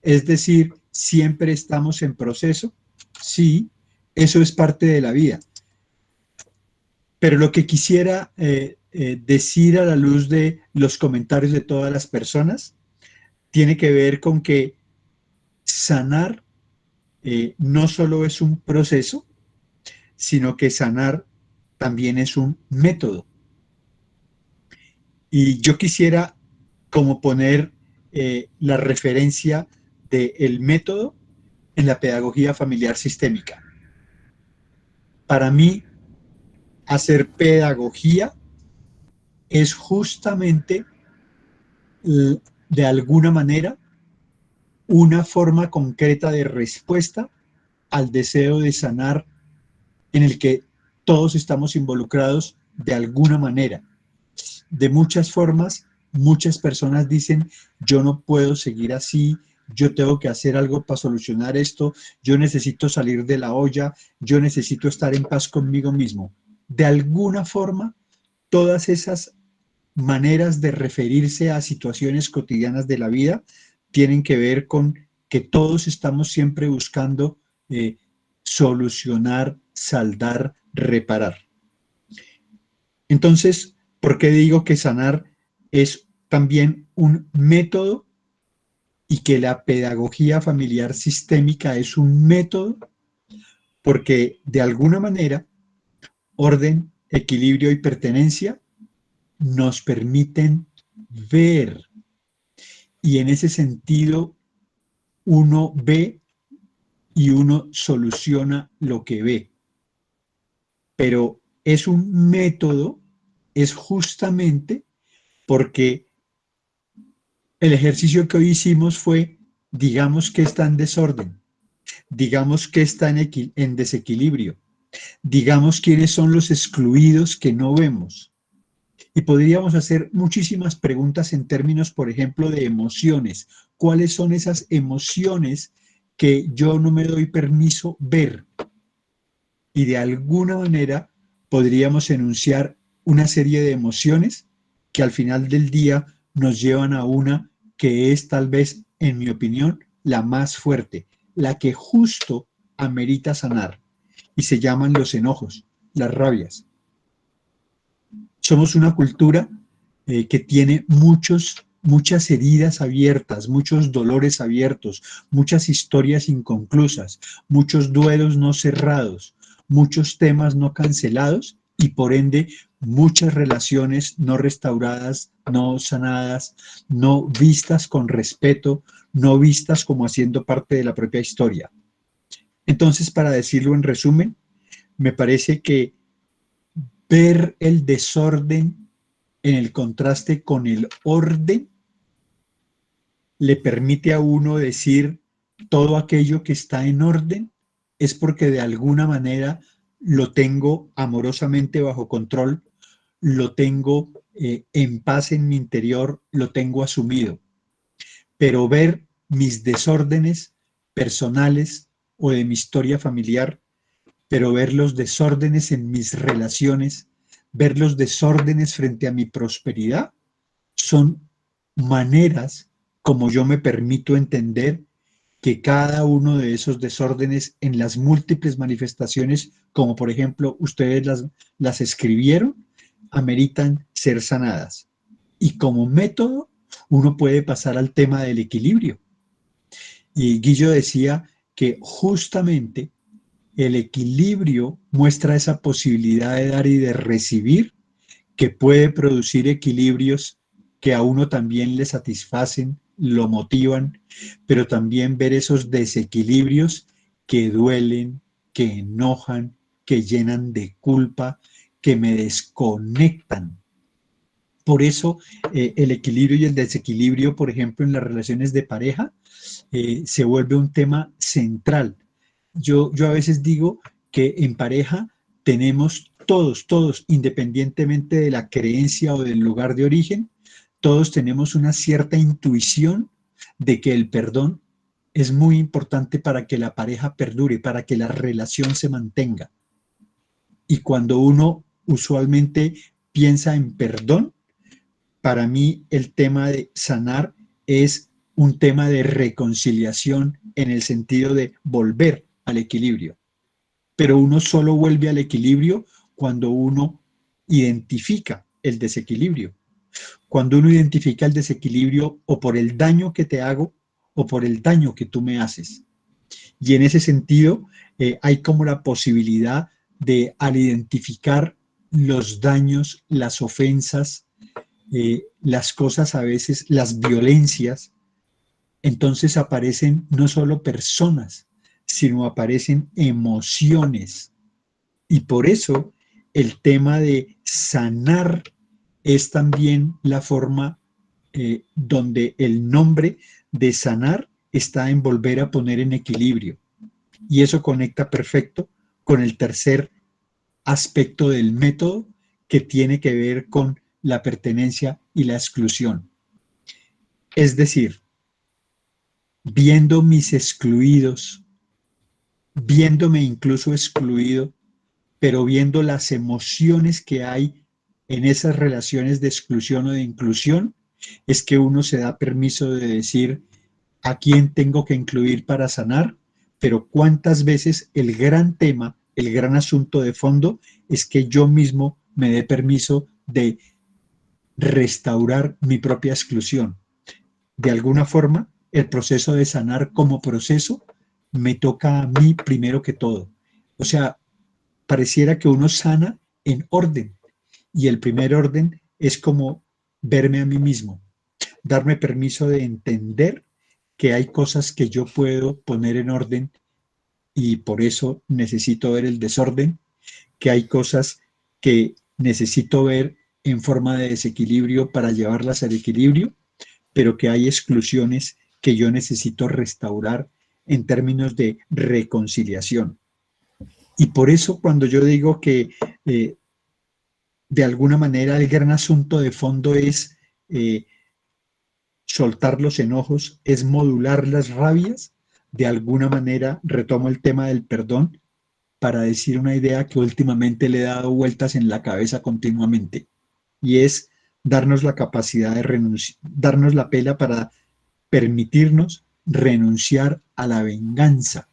Es decir, ¿siempre estamos en proceso? Sí, eso es parte de la vida. Pero lo que quisiera decir a la luz de los comentarios de todas las personas tiene que ver con que sanar no solo es un proceso, sino que sanar también es un método. Y yo quisiera como poner la referencia del método en la pedagogía familiar sistémica. Para mí, hacer pedagogía es justamente, de alguna manera, una forma concreta de respuesta al deseo de sanar en el que todos estamos involucrados de alguna manera. De muchas formas, muchas personas dicen, yo no puedo seguir así, yo tengo que hacer algo para solucionar esto, yo necesito salir de la olla, yo necesito estar en paz conmigo mismo. De alguna forma, todas esas maneras de referirse a situaciones cotidianas de la vida tienen que ver con que todos estamos siempre buscando solucionar, saldar, reparar. Entonces, ¿por qué digo que sanar es también un método y que la pedagogía familiar sistémica es un método? Porque de alguna manera, orden, equilibrio y pertenencia nos permiten ver, y en ese sentido uno ve y uno soluciona lo que ve. Pero es un método, es justamente porque el ejercicio que hoy hicimos fue, digamos que está en desorden, digamos que está en desequilibrio, digamos quiénes son los excluidos que no vemos. Y podríamos hacer muchísimas preguntas en términos, por ejemplo, de emociones. ¿Cuáles son esas emociones que yo no me doy permiso ver? Y de alguna manera podríamos enunciar una serie de emociones que al final del día nos llevan a una que es tal vez, en mi opinión, la más fuerte, la que justo amerita sanar, y se llaman los enojos, las rabias. Somos una cultura que tiene muchas heridas abiertas, muchos dolores abiertos, muchas historias inconclusas, muchos duelos no cerrados, muchos temas no cancelados y por ende muchas relaciones no restauradas, no sanadas, no vistas con respeto, no vistas como haciendo parte de la propia historia. Entonces, para decirlo en resumen, me parece que ver el desorden en el contraste con el orden le permite a uno decir todo aquello que está en orden es porque de alguna manera lo tengo amorosamente bajo control, lo tengo en paz en mi interior, lo tengo asumido. Pero ver mis desórdenes personales o de mi historia familiar, pero ver los desórdenes en mis relaciones, ver los desórdenes frente a mi prosperidad, son maneras como yo me permito entender que cada uno de esos desórdenes en las múltiples manifestaciones, como por ejemplo ustedes las escribieron, ameritan ser sanadas. Y como método, uno puede pasar al tema del equilibrio. Y Guillo decía que justamente el equilibrio muestra esa posibilidad de dar y de recibir que puede producir equilibrios que a uno también le satisfacen, lo motivan, pero también ver esos desequilibrios que duelen, que enojan, que llenan de culpa, que me desconectan. Por eso el equilibrio y el desequilibrio, por ejemplo, en las relaciones de pareja, se vuelve un tema central. Yo a veces digo que en pareja tenemos todos, independientemente de la creencia o del lugar de origen, todos tenemos una cierta intuición de que el perdón es muy importante para que la pareja perdure, para que la relación se mantenga. Y cuando uno usualmente piensa en perdón, para mí el tema de sanar es un tema de reconciliación en el sentido de volver al equilibrio. Pero uno solo vuelve al equilibrio cuando uno identifica el desequilibrio. Cuando uno identifica el desequilibrio o por el daño que te hago o por el daño que tú me haces. Y en ese sentido hay como la posibilidad de, al identificar los daños, las ofensas, las cosas a veces, las violencias, entonces aparecen no solo personas, sino aparecen emociones. Y por eso el tema de sanar es también la forma donde el nombre de sanar está en volver a poner en equilibrio. Y eso conecta perfecto con el tercer aspecto del método, que tiene que ver con la pertenencia y la exclusión. Es decir, viendo mis excluidos, viéndome incluso excluido, pero viendo las emociones que hay en esas relaciones de exclusión o de inclusión, es que uno se da permiso de decir a quién tengo que incluir para sanar, pero cuántas veces el gran tema, el gran asunto de fondo es que yo mismo me dé permiso de restaurar mi propia exclusión. De alguna forma, el proceso de sanar como proceso me toca a mí primero que todo. O sea, pareciera que uno sana en orden, y el primer orden es como verme a mí mismo, darme permiso de entender que hay cosas que yo puedo poner en orden y por eso necesito ver el desorden, que hay cosas que necesito ver en forma de desequilibrio para llevarlas al equilibrio, pero que hay exclusiones que yo necesito restaurar en términos de reconciliación. Y por eso cuando yo digo que de alguna manera el gran asunto de fondo es soltar los enojos, es modular las rabias, de alguna manera retomo el tema del perdón para decir una idea que últimamente le he dado vueltas en la cabeza continuamente, y es darnos la capacidad de renunciar, darnos la pela para permitirnos renunciar a la venganza.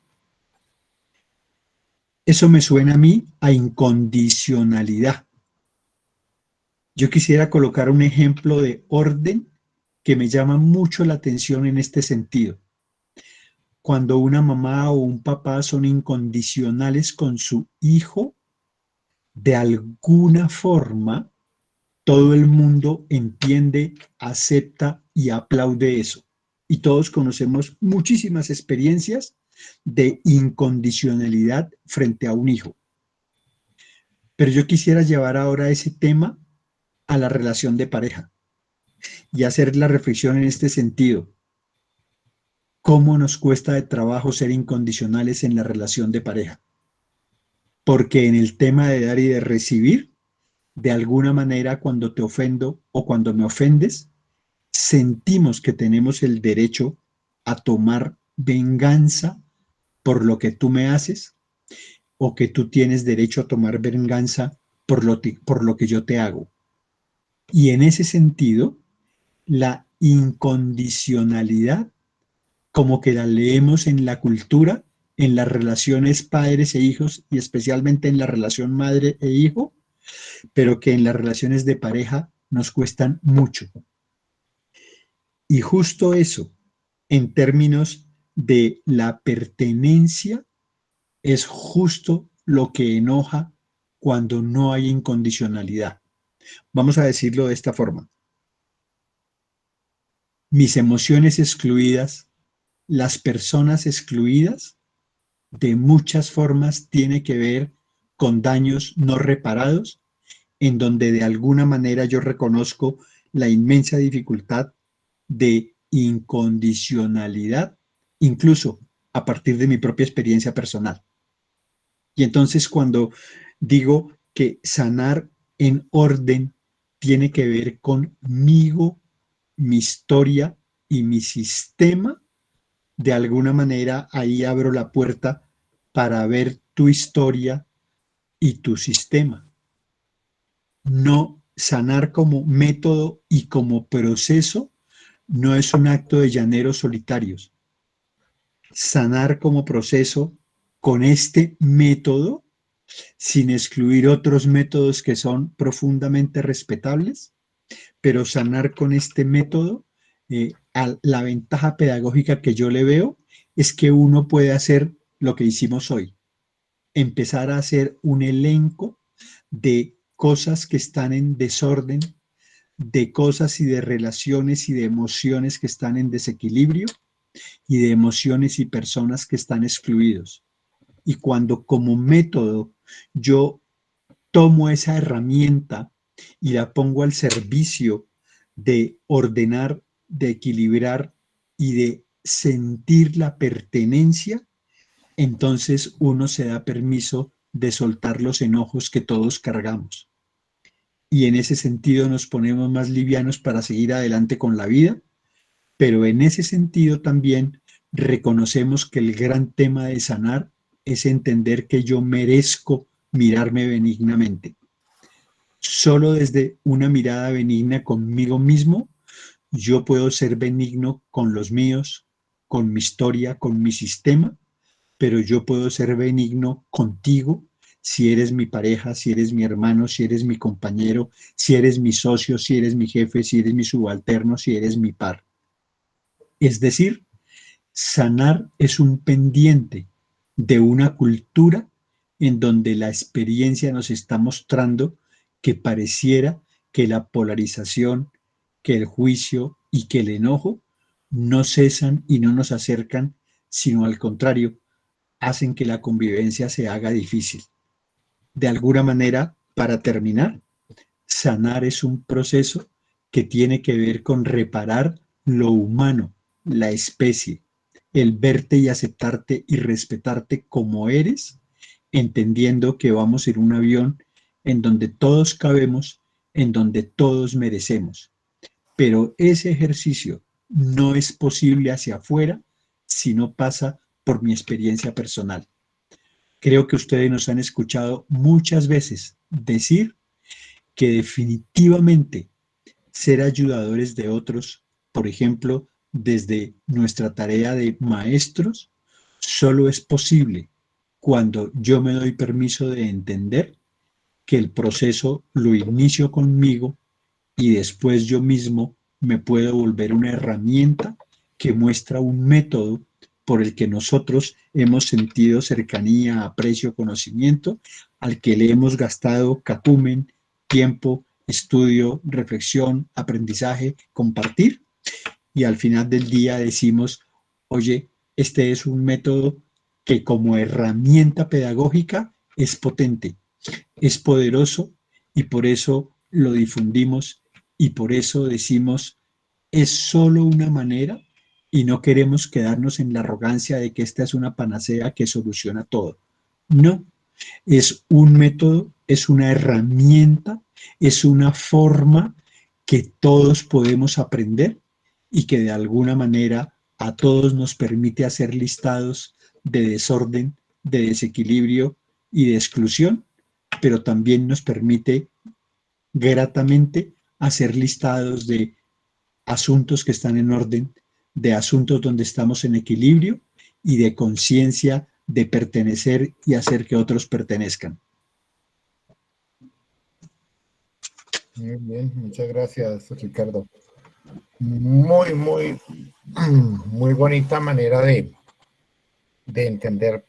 Eso me suena a mí a incondicionalidad. Yo quisiera colocar un ejemplo de orden que me llama mucho la atención en este sentido. Cuando una mamá o un papá son incondicionales con su hijo, de alguna forma todo el mundo entiende, acepta y aplaude eso. Y todos conocemos muchísimas experiencias de incondicionalidad frente a un hijo. Pero yo quisiera llevar ahora ese tema a la relación de pareja y hacer la reflexión en este sentido. ¿Cómo nos cuesta de trabajo ser incondicionales en la relación de pareja? Porque en el tema de dar y de recibir, de alguna manera cuando te ofendo o cuando me ofendes, sentimos que tenemos el derecho a tomar venganza por lo que tú me haces, o que tú tienes derecho a tomar venganza por lo que yo te hago. Y en ese sentido, la incondicionalidad, como que la leemos en la cultura, en las relaciones padres e hijos, y especialmente en la relación madre e hijo, pero que en las relaciones de pareja nos cuestan mucho. Y justo eso, en términos de la pertenencia, es justo lo que enoja cuando no hay incondicionalidad. Vamos a decirlo de esta forma. Mis emociones excluidas, las personas excluidas, de muchas formas tiene que ver con daños no reparados, en donde de alguna manera yo reconozco la inmensa dificultad de incondicionalidad, incluso a partir de mi propia experiencia personal. Y entonces cuando digo que sanar en orden tiene que ver conmigo, mi historia y mi sistema, de alguna manera ahí abro la puerta para ver tu historia y tu sistema. No, sanar como método y como proceso no es un acto de llaneros solitarios. Sanar como proceso con este método, sin excluir otros métodos que son profundamente respetables, pero sanar con este método, la ventaja pedagógica que yo le veo es que uno puede hacer lo que hicimos hoy, empezar a hacer un elenco de cosas que están en desorden, de cosas y de relaciones y de emociones que están en desequilibrio, y de emociones y personas que están excluidos. Y cuando como método yo tomo esa herramienta y la pongo al servicio de ordenar, de equilibrar y de sentir la pertenencia, entonces uno se da permiso de soltar los enojos que todos cargamos. Y en ese sentido nos ponemos más livianos para seguir adelante con la vida, pero en ese sentido también reconocemos que el gran tema de sanar es entender que yo merezco mirarme benignamente. Solo desde una mirada benigna conmigo mismo, yo puedo ser benigno con los míos, con mi historia, con mi sistema, pero yo puedo ser benigno contigo si eres mi pareja, si eres mi hermano, si eres mi compañero, si eres mi socio, si eres mi jefe, si eres mi subalterno, si eres mi par. Es decir, sanar es un pendiente de una cultura en donde la experiencia nos está mostrando que pareciera que la polarización, que el juicio y que el enojo no cesan y no nos acercan, sino al contrario, hacen que la convivencia se haga difícil. De alguna manera, para terminar, sanar es un proceso que tiene que ver con reparar lo humano, la especie, el verte y aceptarte y respetarte como eres, entendiendo que vamos en un avión en donde todos cabemos, en donde todos merecemos. Pero ese ejercicio no es posible hacia afuera si no pasa por mi experiencia personal. Creo que ustedes nos han escuchado muchas veces decir que definitivamente ser ayudadores de otros, por ejemplo, desde nuestra tarea de maestros, solo es posible cuando yo me doy permiso de entender que el proceso lo inicio conmigo y después yo mismo me puedo volver una herramienta que muestra un método por el que nosotros hemos sentido cercanía, aprecio, conocimiento, al que le hemos gastado cacumen, tiempo, estudio, reflexión, aprendizaje, compartir, y al final del día decimos, oye, este es un método que como herramienta pedagógica es potente, es poderoso, y por eso lo difundimos y por eso decimos, es solo una manera, y no queremos quedarnos en la arrogancia de que esta es una panacea que soluciona todo. No, es un método, es una herramienta, es una forma que todos podemos aprender y que de alguna manera a todos nos permite hacer listados de desorden, de desequilibrio y de exclusión, pero también nos permite gratamente hacer listados de asuntos que están en orden, de asuntos donde estamos en equilibrio y de conciencia de pertenecer y hacer que otros pertenezcan. Muy bien, muchas gracias, Ricardo. Muy, muy, muy bonita manera de entender,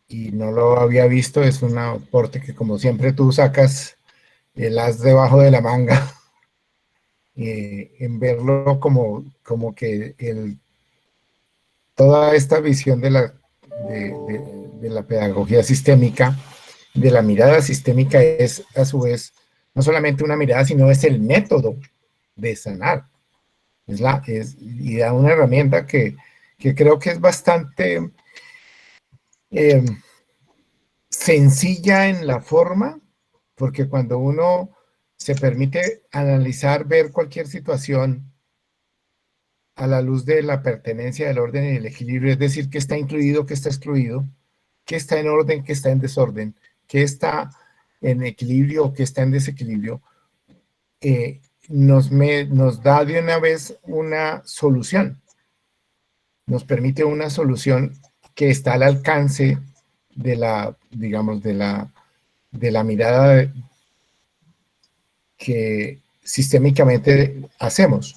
y no lo había visto. Es un aporte que, como siempre, tú sacas el as debajo de la manga, en verlo como que toda esta visión de la pedagogía sistémica, de la mirada sistémica, es a su vez no solamente una mirada, sino es el método de sanar. Y da una herramienta que creo que es bastante sencilla en la forma, porque cuando uno se permite analizar, ver cualquier situación a la luz de la pertenencia, del orden y del equilibrio, es decir, qué está incluido, qué está excluido, qué está en orden, qué está en desorden, qué está en equilibrio o qué está en desequilibrio, nos da de una vez una solución. Nos permite una solución que está al alcance de la, digamos, de la mirada que sistémicamente hacemos.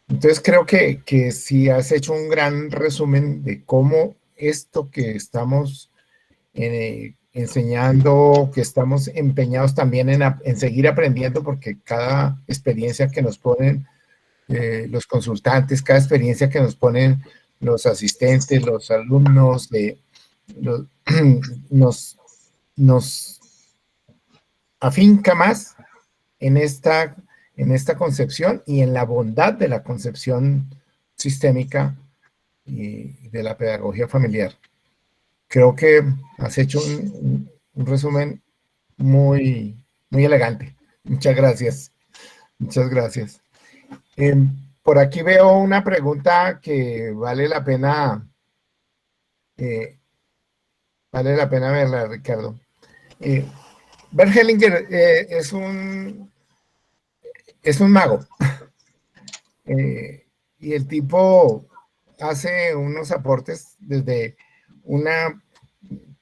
Entonces creo que sí has hecho un gran resumen de cómo esto que estamos enseñando, que estamos empeñados también en seguir aprendiendo, porque cada experiencia que nos ponen los consultantes, cada experiencia que nos ponen los asistentes, los alumnos, nos nos afinca más en esta concepción y en la bondad de la concepción sistémica y de la pedagogía familiar. Creo que has hecho un resumen muy, muy elegante. Muchas gracias. Muchas gracias. Por aquí veo una pregunta que vale la pena verla, Ricardo. Bert Hellinger es un mago. Y el tipo hace unos aportes desde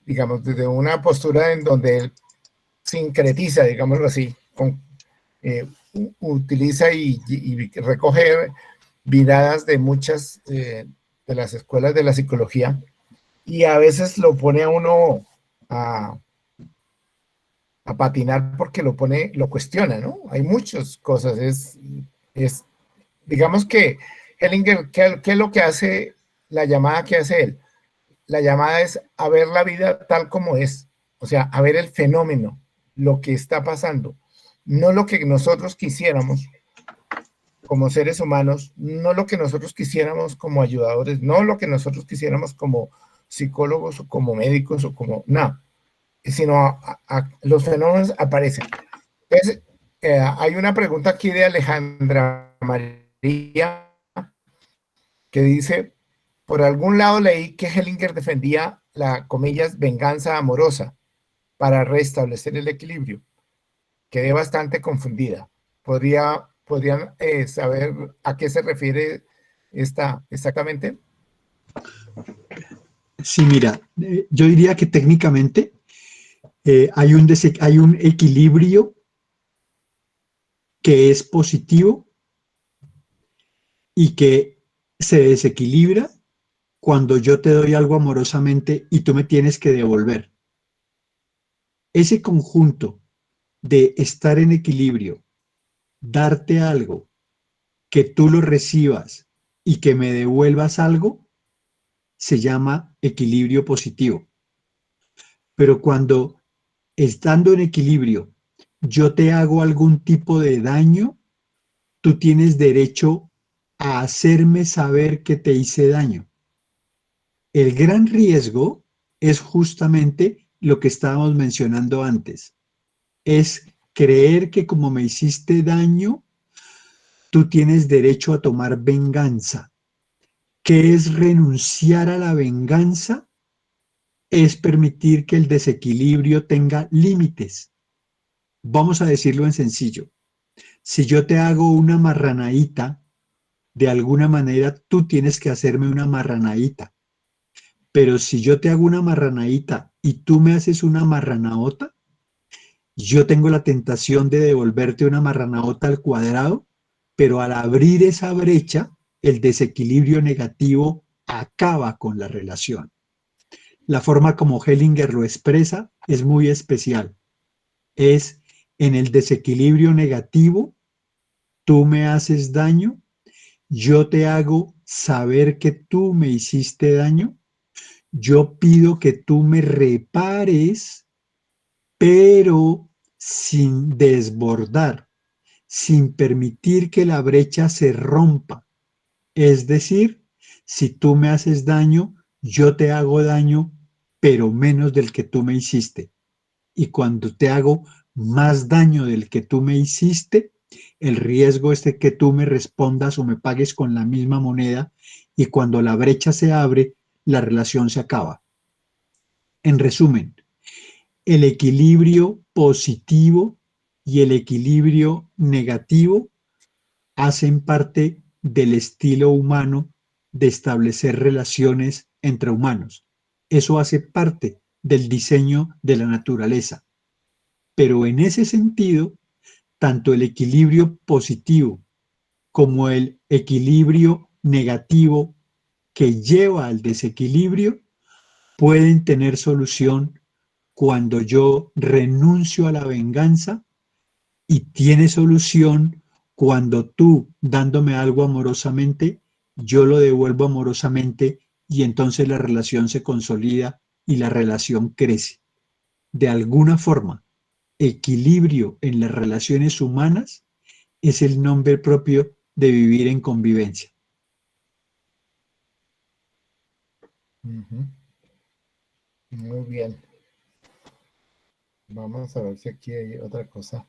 desde una postura en donde él sincretiza, digámoslo así, utiliza y recoge miradas de muchas de las escuelas de la psicología, y a veces lo pone a uno a patinar porque lo cuestiona, ¿no? Hay muchas cosas, digamos que Hellinger, ¿qué es lo que hace la llamada que hace él? La llamada es a ver la vida tal como es, o sea, a ver el fenómeno, lo que está pasando, no lo que nosotros quisiéramos como seres humanos, no lo que nosotros quisiéramos como ayudadores, no lo que nosotros quisiéramos como psicólogos o como médicos o como nada, sino los fenómenos aparecen. Entonces, hay una pregunta aquí de Alejandra María que dice: por algún lado leí que Hellinger defendía la, comillas, venganza amorosa para restablecer el equilibrio. Quedé bastante confundida. ¿Podrían saber a qué se refiere esta exactamente? Sí, mira, yo diría que técnicamente hay un equilibrio que es positivo y que se desequilibra cuando yo te doy algo amorosamente y tú me tienes que devolver. Ese conjunto de estar en equilibrio, darte algo, que tú lo recibas y que me devuelvas algo, se llama equilibrio positivo. Pero cuando, estando en equilibrio, yo te hago algún tipo de daño, tú tienes derecho a hacerme saber que te hice daño. El gran riesgo es justamente lo que estábamos mencionando antes. Es creer que como me hiciste daño, tú tienes derecho a tomar venganza. ¿Qué es renunciar a la venganza? Es permitir que el desequilibrio tenga límites. Vamos a decirlo en sencillo. Si yo te hago una marranaíta, de alguna manera tú tienes que hacerme una marranaíta. Pero si yo te hago una marranaíta y tú me haces una marranaota, yo tengo la tentación de devolverte una marranaota al cuadrado, pero al abrir esa brecha, el desequilibrio negativo acaba con la relación. La forma como Hellinger lo expresa es muy especial. Es en el desequilibrio negativo, tú me haces daño, yo te hago saber que tú me hiciste daño, yo pido que tú me repares, pero sin desbordar, sin permitir que la brecha se rompa. Es decir, si tú me haces daño, yo te hago daño, pero menos del que tú me hiciste. Y cuando te hago más daño del que tú me hiciste, el riesgo es de que tú me respondas o me pagues con la misma moneda, y cuando la brecha se abre, la relación se acaba. En resumen, el equilibrio positivo y el equilibrio negativo hacen parte del estilo humano de establecer relaciones entre humanos. Eso hace parte del diseño de la naturaleza. Pero en ese sentido, tanto el equilibrio positivo como el equilibrio negativo que lleva al desequilibrio pueden tener solución cuando yo renuncio a la venganza, y tiene solución cuando tú, dándome algo amorosamente, yo lo devuelvo amorosamente, y entonces la relación se consolida y la relación crece. de alguna forma equilibrio en las relaciones humanas, es el nombre propio de vivir en convivencia. Ujú. Muy bien. Vamos a ver si aquí hay otra cosa.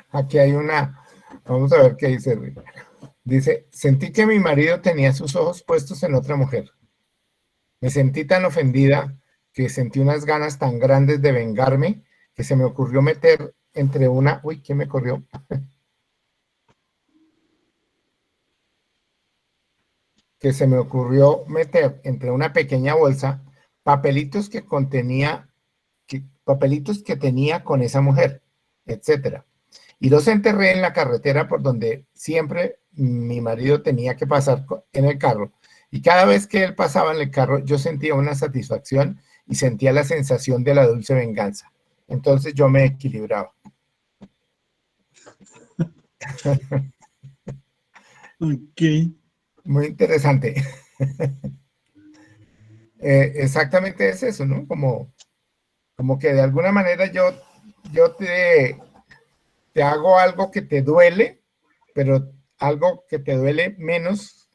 Aquí hay una, vamos a ver qué dice. Dice, sentí que mi marido tenía sus ojos puestos en otra mujer. Me sentí tan ofendida que sentí unas ganas tan grandes de vengarme que se me ocurrió meter entre una, uy, ¿quién me corrió? Que se me ocurrió meter entre una pequeña bolsa papelitos que contenía, papelitos que tenía con esa mujer, etcétera. Y los enterré en la carretera por donde siempre mi marido tenía que pasar en el carro. Y cada vez que él pasaba en el carro, yo sentía una satisfacción y sentía la sensación de la dulce venganza. Entonces yo me equilibraba. Ok. Muy interesante. Exactamente es eso, ¿no? Como que de alguna manera yo te hago algo que te duele, pero algo que te duele menos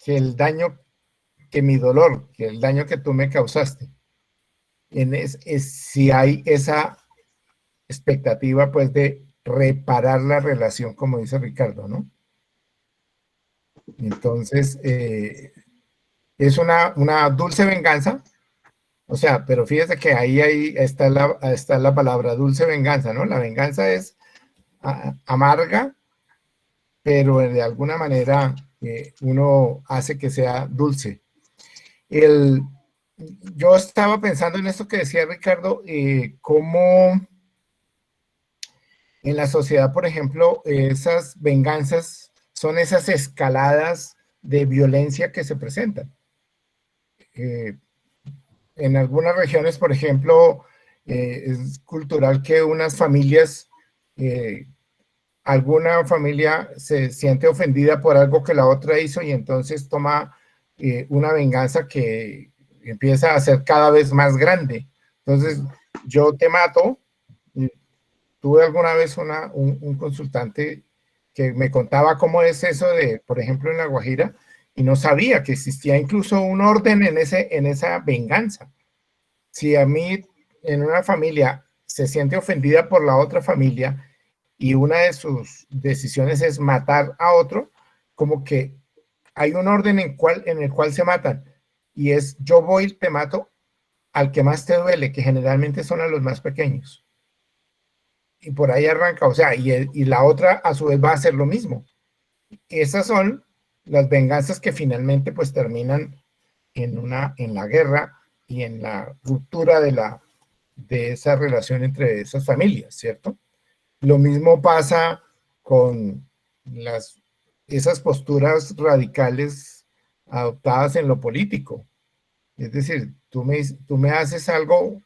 que el daño, que mi dolor, que el daño que tú me causaste. Si hay esa expectativa, pues, de reparar la relación, como dice Ricardo, ¿no? Entonces, es una dulce venganza, o sea, pero fíjese que ahí está la palabra dulce venganza, ¿no? La venganza es amarga, pero de alguna manera uno hace que sea dulce. Yo estaba pensando en esto que decía Ricardo, cómo en la sociedad, por ejemplo, esas venganzas son esas escaladas de violencia que se presentan. En algunas regiones, por ejemplo, es cultural que unas familias, alguna familia se siente ofendida por algo que la otra hizo y entonces toma una venganza que empieza a ser cada vez más grande. Entonces, yo te mato. Tuve alguna vez un consultante que me contaba cómo es eso de, por ejemplo, en La Guajira, y no sabía que existía incluso un orden en esa venganza. Si a mí en una familia se siente ofendida por la otra familia y una de sus decisiones es matar a otro, como que hay un orden en el cual se matan, y es yo voy y te mato al que más te duele, que generalmente son a los más pequeños. Y por ahí arranca, o sea, y la otra a su vez va a hacer lo mismo. Esas son las venganzas que finalmente pues terminan en la guerra y en la ruptura de esa relación entre esas familias, ¿cierto? Lo mismo pasa con esas posturas radicales adoptadas en lo político. Es decir, tú me haces algo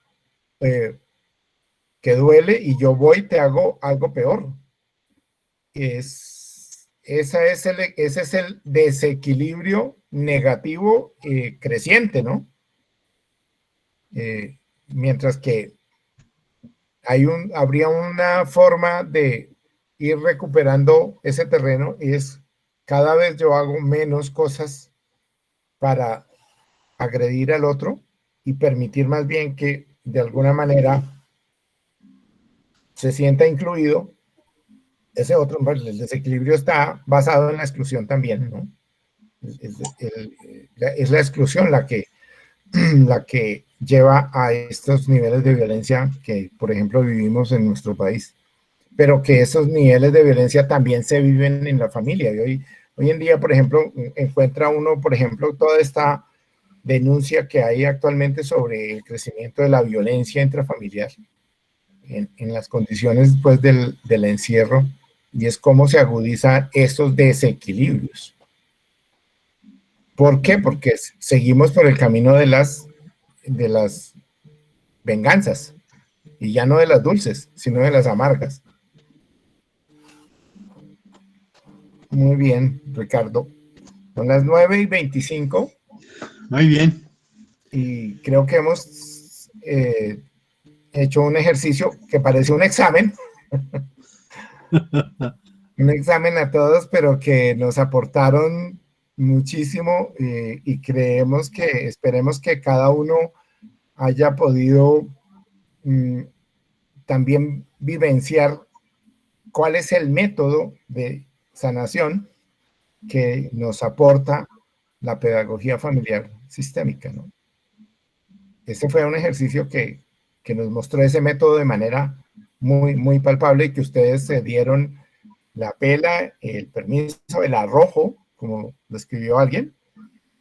que duele y yo voy y te hago algo peor. Ese es el desequilibrio negativo creciente, ¿no? Mientras que habría una forma de ir recuperando ese terreno y es cada vez yo hago menos cosas para agredir al otro y permitir más bien que de alguna manera se sienta incluido ese otro. El desequilibrio está basado en la exclusión también, ¿no? Es la exclusión la que lleva a estos niveles de violencia que, por ejemplo, vivimos en nuestro país, pero que esos niveles de violencia también se viven en la familia. Y hoy en día, por ejemplo, encuentra uno, por ejemplo, toda esta denuncia que hay actualmente sobre el crecimiento de la violencia intrafamiliar en las condiciones pues, del encierro, y es cómo se agudizan estos desequilibrios. ¿Por qué? Porque seguimos por el camino de las venganzas, y ya no de las dulces, sino de las amargas. Muy bien, Ricardo. Son las 9:25 Muy bien. y creo que hemos hecho un ejercicio que parece un examen. Un examen a todos, pero que nos aportaron muchísimo, y esperemos que cada uno haya podido también vivenciar cuál es el método de sanación que nos aporta la pedagogía familiar sistémica, ¿no? Ese fue un ejercicio que nos mostró ese método de manera muy, muy palpable, y que ustedes se dieron la pela, el permiso, el arrojo, como lo escribió alguien,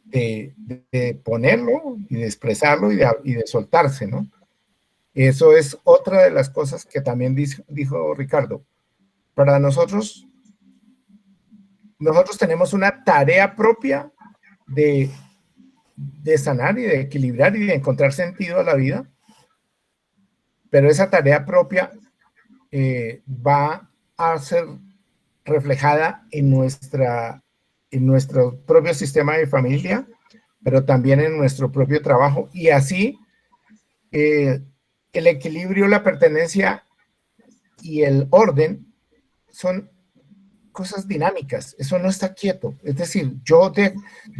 de ponerlo y de expresarlo y de soltarse, ¿no? Eso es otra de las cosas que también dijo Ricardo. Para nosotros tenemos una tarea propia de sanar y de equilibrar y de encontrar sentido a la vida, pero esa tarea propia va a ser reflejada en nuestro propio sistema de familia, pero también en nuestro propio trabajo, y así el equilibrio, la pertenencia y el orden son cosas dinámicas, eso no está quieto. Es decir, yo de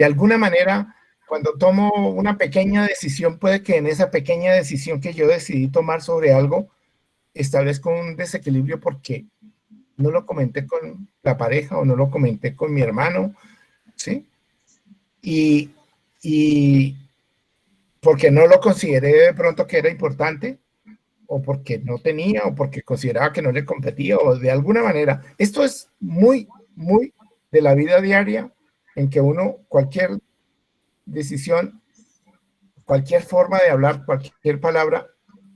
alguna manera, cuando tomo una pequeña decisión, puede que en esa pequeña decisión que yo decidí tomar sobre algo, establezco un desequilibrio porque no lo comenté con la pareja o no lo comenté con mi hermano, ¿sí? Y porque no lo consideré de pronto que era importante, o porque no tenía, o porque consideraba que no le competía, o de alguna manera. Esto es muy, muy de la vida diaria, en que uno, cualquier decisión, cualquier forma de hablar, cualquier palabra,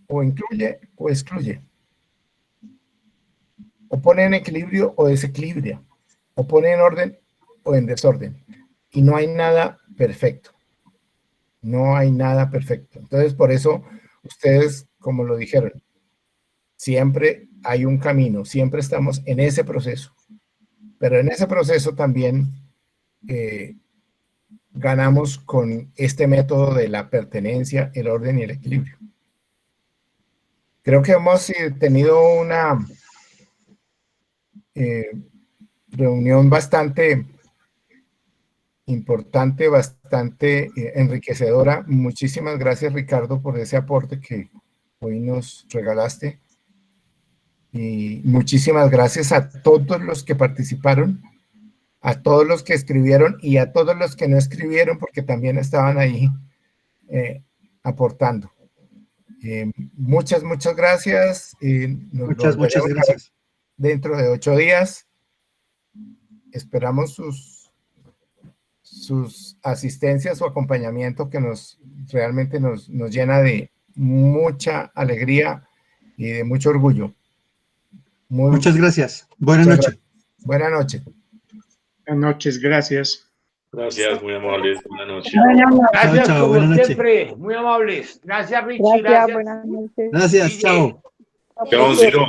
o incluye o excluye, o pone en equilibrio o desequilibria, o pone en orden o en desorden. Y no hay nada perfecto. No hay nada perfecto. Entonces, por eso, ustedes, como lo dijeron, siempre hay un camino, siempre estamos en ese proceso. Pero en ese proceso también ganamos con este método de la pertenencia, el orden y el equilibrio. Creo que hemos tenido una reunión bastante importante, bastante enriquecedora. Muchísimas gracias, Ricardo, por ese aporte que hoy nos regalaste. Y muchísimas gracias a todos los que participaron, a todos los que escribieron y a todos los que no escribieron, porque también estaban ahí aportando. Muchas gracias. Muchas gracias. Dentro de 8 días. Esperamos sus asistencias o acompañamiento, que realmente nos llena de mucha alegría y de mucho orgullo. Muchas gracias. Buenas noches. Buenas noches. Buenas noches, gracias. Gracias, muy amables. Buenas noches. Gracias, Chao, como buenas noches. siempre, muy amables. Gracias, Richie. Gracias, Gracias. buenas noches. Gracias, chao. Chao, Ciro.